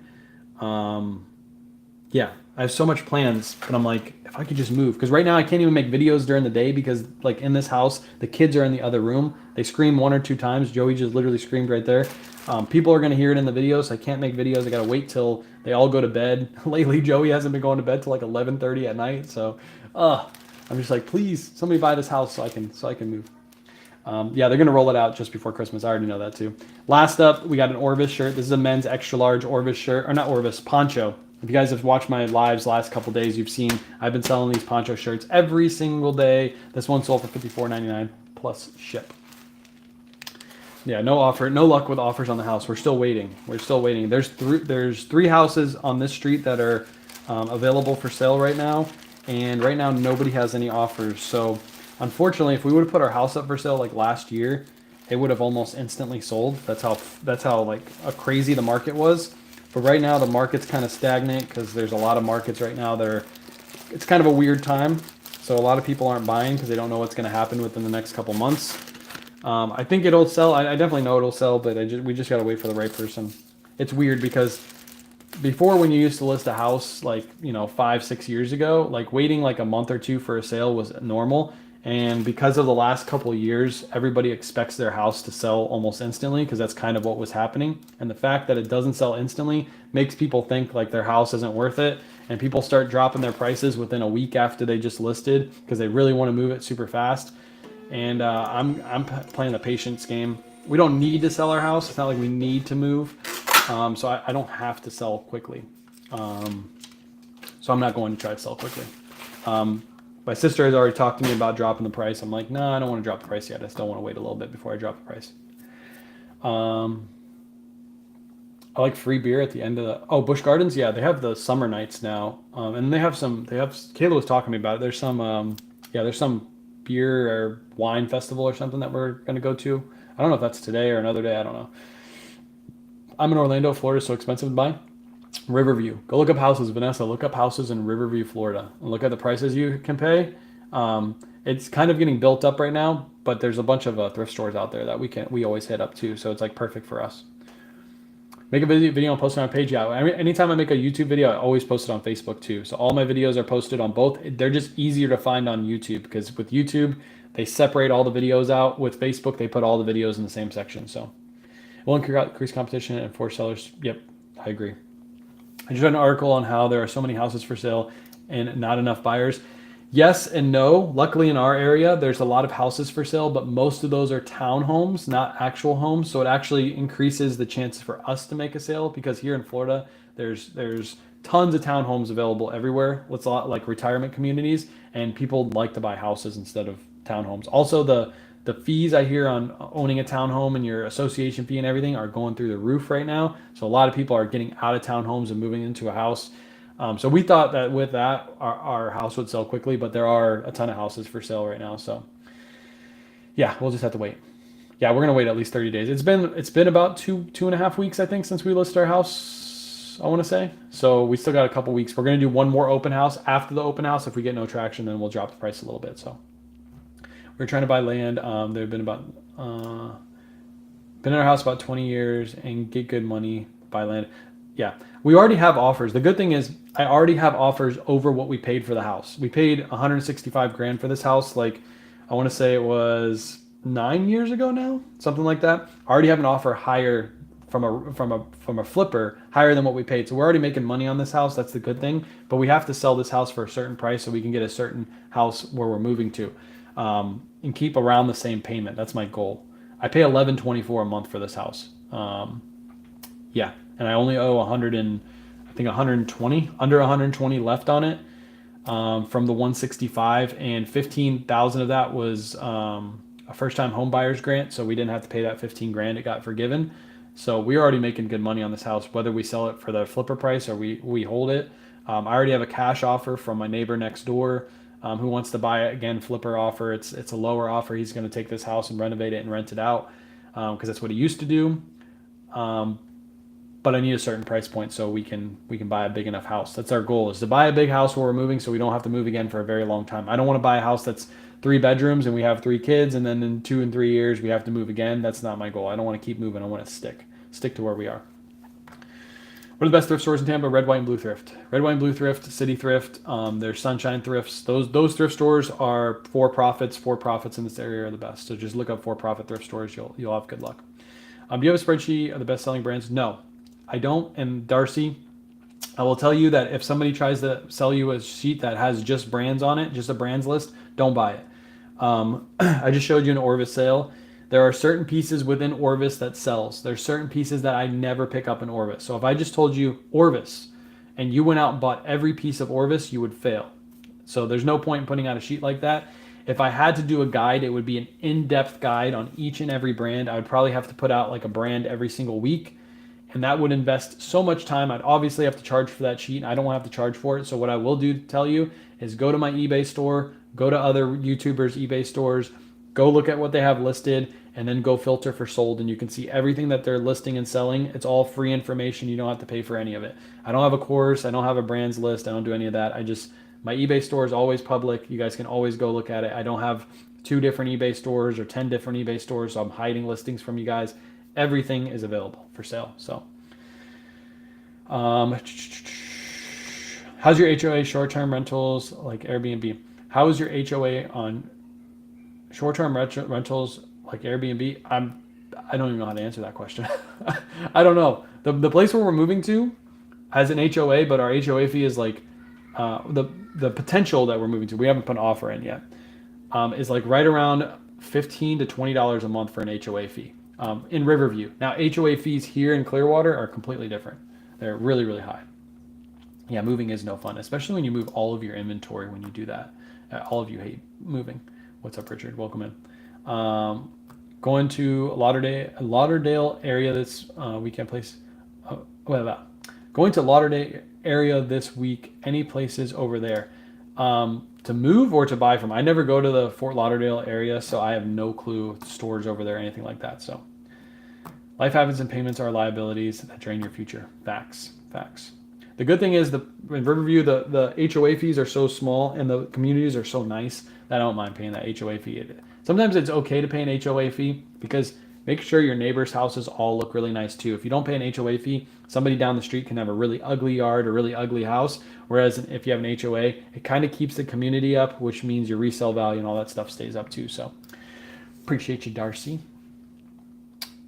Yeah, I have so much plans, but I'm like, if I could just move, because right now I can't even make videos during the day because like in this house, the kids are in the other room. They scream 1 or 2 times. Joey just literally screamed right there. People are going to hear it in the videos, so I can't make videos. I got to wait till they all go to bed. Lately, Joey hasn't been going to bed till like 11:30 at night. So, I'm just like, please, somebody buy this house so I can move. Yeah, they're going to roll it out just before Christmas. I already know that too. Last up, we got an Orvis shirt. This is a men's extra large Orvis shirt, or not Orvis, poncho. If you guys have watched my lives last couple days, you've seen I've been selling these poncho shirts every single day. This one sold for $54.99 plus ship. Yeah, no luck with offers on the house. We're still waiting. There's 3 houses on this street that are available for sale right now, and right now nobody has any offers. So unfortunately, if we would have put our house up for sale like last year, it would have almost instantly sold. That's how like crazy the market was. But right now the market's kind of stagnant because there's a lot of markets right now that it's kind of a weird time. So a lot of people aren't buying because they don't know what's going to happen within the next couple months. I think it'll sell. I definitely know it'll sell, but we just got to wait for the right person. It's weird because before, when you used to list a house like 5-6 years ago, like waiting like a month or 2 for a sale was normal. And because of the last couple of years, everybody expects their house to sell almost instantly because that's kind of what was happening. And the fact that it doesn't sell instantly makes people think like their house isn't worth it. And people start dropping their prices within a week after they just listed because they really want to move it super fast. And I'm playing the patience game. we don't need to sell our house. It's not like we need to move. So I don't have to sell quickly. So I'm not going to try to sell quickly. My sister has already talked to me about dropping the price. I'm like, no, I don't want to drop the price yet. I still want to wait a little bit before I drop the price. I like free beer at the end of the, Busch Gardens. Yeah, they have the summer nights now. And Kayla was talking to me about it. There's some beer or wine festival or something that we're going to go to. I don't know if that's today or another day. I don't know. I'm in Orlando, Florida, so expensive to buy. Riverview. Go look up houses, Vanessa. Look up houses in Riverview, Florida, and look at the prices you can pay. It's kind of getting built up right now, but there's a bunch of thrift stores out there that we always hit up too. So it's like perfect for us. Make a video and post it on our page. Yeah, anytime I make a YouTube video, I always post it on Facebook too. So all my videos are posted on both. They're just easier to find on YouTube because with YouTube, they separate all the videos out. With Facebook, they put all the videos in the same section. So it will increase competition and force sellers. Yep, I agree. I just read an article on how there are so many houses for sale and not enough buyers. Yes and no. Luckily in our area, there's a lot of houses for sale, but most of those are townhomes, not actual homes. So it actually increases the chances for us to make a sale because here in Florida, there's tons of townhomes available everywhere. It's a lot like retirement communities, and people like to buy houses instead of townhomes. Also, the fees I hear on owning a townhome and your association fee and everything are going through the roof right now. So a lot of people are getting out of townhomes and moving into a house. So we thought that with that, our house would sell quickly, but there are a ton of houses for sale right now. So yeah, we'll just have to wait. Yeah, we're gonna wait at least 30 days. It's been about two and a half weeks, I think, since we listed our house, I want to say. So we still got a couple weeks. We're gonna do one more open house. After the open house, if we get no traction, then we'll drop the price a little bit. So we're trying to buy land. They've been in our house about 20 years and get good money, buy land. Yeah, we already have offers. The good thing is I already have offers over what we paid for the house. We paid 165 grand for this house. Like, I want to say it was 9 years ago now, something like that. I already have an offer higher from a flipper, higher than what we paid. So we're already making money on this house. That's the good thing. But we have to sell this house for a certain price so we can get a certain house where we're moving to, and keep around the same payment. That's my goal. I pay $11.24 a month for this house. Yeah. And I only owe 120, under 120 left on it, from the 165, and 15,000 of that was a first-time home buyer's grant, so we didn't have to pay that 15 grand. It got forgiven. So we're already making good money on this house, whether we sell it for the flipper price or we hold it. I already have a cash offer from my neighbor next door, who wants to buy it. Again, flipper offer. It's a lower offer. He's going to take this house and renovate it and rent it out, because that's what he used to do. But I need a certain price point so we can buy a big enough house. That's our goal, is to buy a big house where we're moving so we don't have to move again for a very long time. I don't want to buy a house that's 3 bedrooms and we have 3 kids and then in 2 and 3 years we have to move again. That's not my goal. I don't want to keep moving. I want to stick to where we are. What are the best thrift stores in Tampa? Red, White, and Blue Thrift. Red, White, and Blue Thrift, City Thrift. There's Sunshine Thrifts. Those thrift stores are for profits. For profits in this area are the best. So just look up for-profit thrift stores. You'll have good luck. Do you have a spreadsheet of the best-selling brands? No. I don't. And Darcy, I will tell you that if somebody tries to sell you a sheet that has just brands on it, just a brands list, don't buy it. I just showed you an Orvis sale. There are certain pieces within Orvis that sells. There's certain pieces that I never pick up in Orvis. So if I just told you Orvis and you went out and bought every piece of Orvis, you would fail. So there's no point in putting out a sheet like that. If I had to do a guide, it would be an in-depth guide on each and every brand. I would probably have to put out like a brand every single week. And that would invest so much time. I'd obviously have to charge for that sheet. I don't want to have to charge for it. So what I will do to tell you is go to my eBay store, go to other YouTubers' eBay stores, go look at what they have listed, and then go filter for sold. And you can see everything that they're listing and selling. It's all free information. You don't have to pay for any of it. I don't have a course. I don't have a brands list. I don't do any of that. My eBay store is always public. You guys can always go look at it. I don't have 2 different eBay stores or 10 different eBay stores, so I'm hiding listings from you guys. Everything is available for sale. So, how's your HOA short-term rentals like Airbnb? How is your HOA on short-term rentals like Airbnb? I don't even know how to answer that question. I don't know. The place where we're moving to has an HOA, but our HOA fee is like the potential that we're moving to. We haven't put an offer in yet. Is like right around $15 to $20 a month for an HOA fee. in Riverview. Now, HOA fees here in Clearwater are completely different. They're really, really high. Yeah, moving is no fun, especially when you move all of your inventory when you do that. All of you hate moving. What's up, Richard? Welcome in. Going to Lauderdale area this weekend place. What about going to Lauderdale area this week? Any places over there to move or to buy from? I never go to the Fort Lauderdale area, so I have no clue stores over there, anything like that. So life happens and payments are liabilities that drain your future. Facts. The good thing is in Riverview, the HOA fees are so small and the communities are so nice that I don't mind paying that HOA fee. Sometimes it's okay to pay an HOA fee because make sure your neighbors' houses all look really nice too. If you don't pay an HOA fee, somebody down the street can have a really ugly yard or really ugly house. Whereas if you have an HOA, it kind of keeps the community up, which means your resale value and all that stuff stays up too. So appreciate you, Darcy.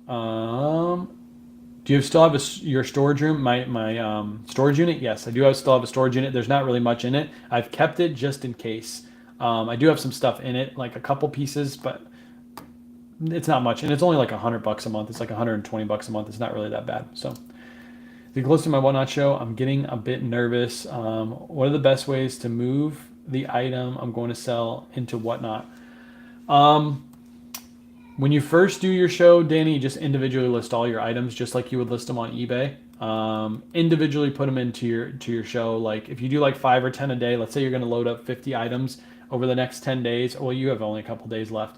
Do you still have your storage room? My storage unit? Yes, I do still have a storage unit. There's not really much in it. I've kept it just in case. I do have some stuff in it, like a couple pieces, but it's not much. And it's only like $100 a month. It's like $120 a month. It's not really that bad. So if you're close to my Whatnot show, I'm getting a bit nervous. What are the best ways to move the item I'm going to sell into Whatnot? When you first do your show, Danny, just individually list all your items just like you would list them on eBay. Individually put them into your show. Like if you do like 5 or 10 a day, let's say you're going to load up 50 items over the next 10 days. Well, you have only a couple days left.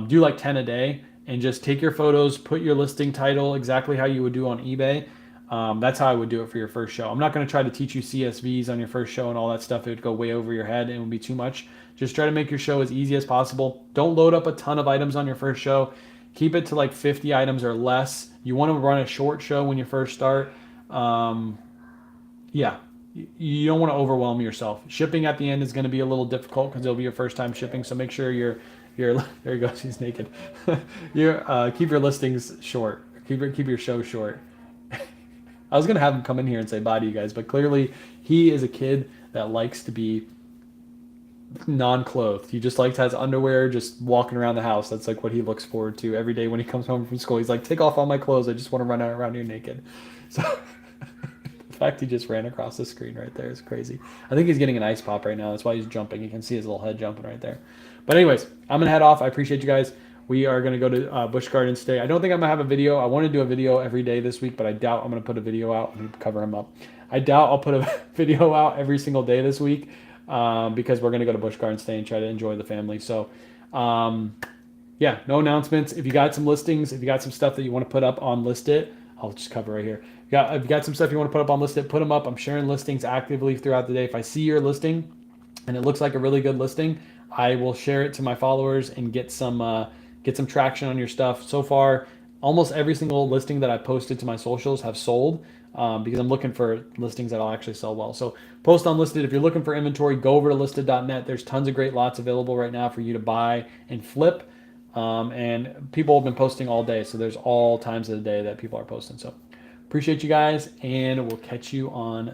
Do like 10 a day and just take your photos, put your listing title exactly how you would do on eBay. That's how I would do it for your first show. I'm not going to try to teach you CSVs on your first show and all that stuff. It would go way over your head and it would be too much. Just try to make your show as easy as possible. Don't load up a ton of items on your first show. Keep it to like 50 items or less. You want to run a short show when you first start. Yeah, you don't want to overwhelm yourself. Shipping at the end is going to be a little difficult because it'll be your first time shipping. So make sure you're there he goes. He's naked. Keep your listings short. Keep your show short. I was going to have him come in here and say bye to you guys, but clearly he is a kid that likes to be non-clothed. He just likes has underwear just walking around the house. That's like what he looks forward to every day when he comes home from school. He's like, take off all my clothes. I just want to run around here naked. So the fact he just ran across the screen right there is crazy. I think he's getting an ice pop right now. That's why he's jumping. You can see his little head jumping right there. But anyways, I'm going to head off. I appreciate you guys. We are going to go to Busch Gardens today. I don't think I'm going to have a video. I want to do a video every day this week, but I doubt I'm going to put a video out. Let me cover him up. I doubt I'll put a video out every single day this week because we're going to go to Busch Gardens today and try to enjoy the family. So, yeah, no announcements. If you got some listings, if you got some stuff that you want to put up on List It, I'll just cover right here. If you got some stuff you want to put up on List It, put them up. I'm sharing listings actively throughout the day. If I see your listing and it looks like a really good listing, I will share it to my followers and get some traction on your stuff. So far, almost every single listing that I posted to my socials have sold because I'm looking for listings that I'll actually sell well. So post on Listed. If you're looking for inventory, go over to listed.net. There's tons of great lots available right now for you to buy and flip. And people have been posting all day. So there's all times of the day that people are posting. So appreciate you guys, and we'll catch you on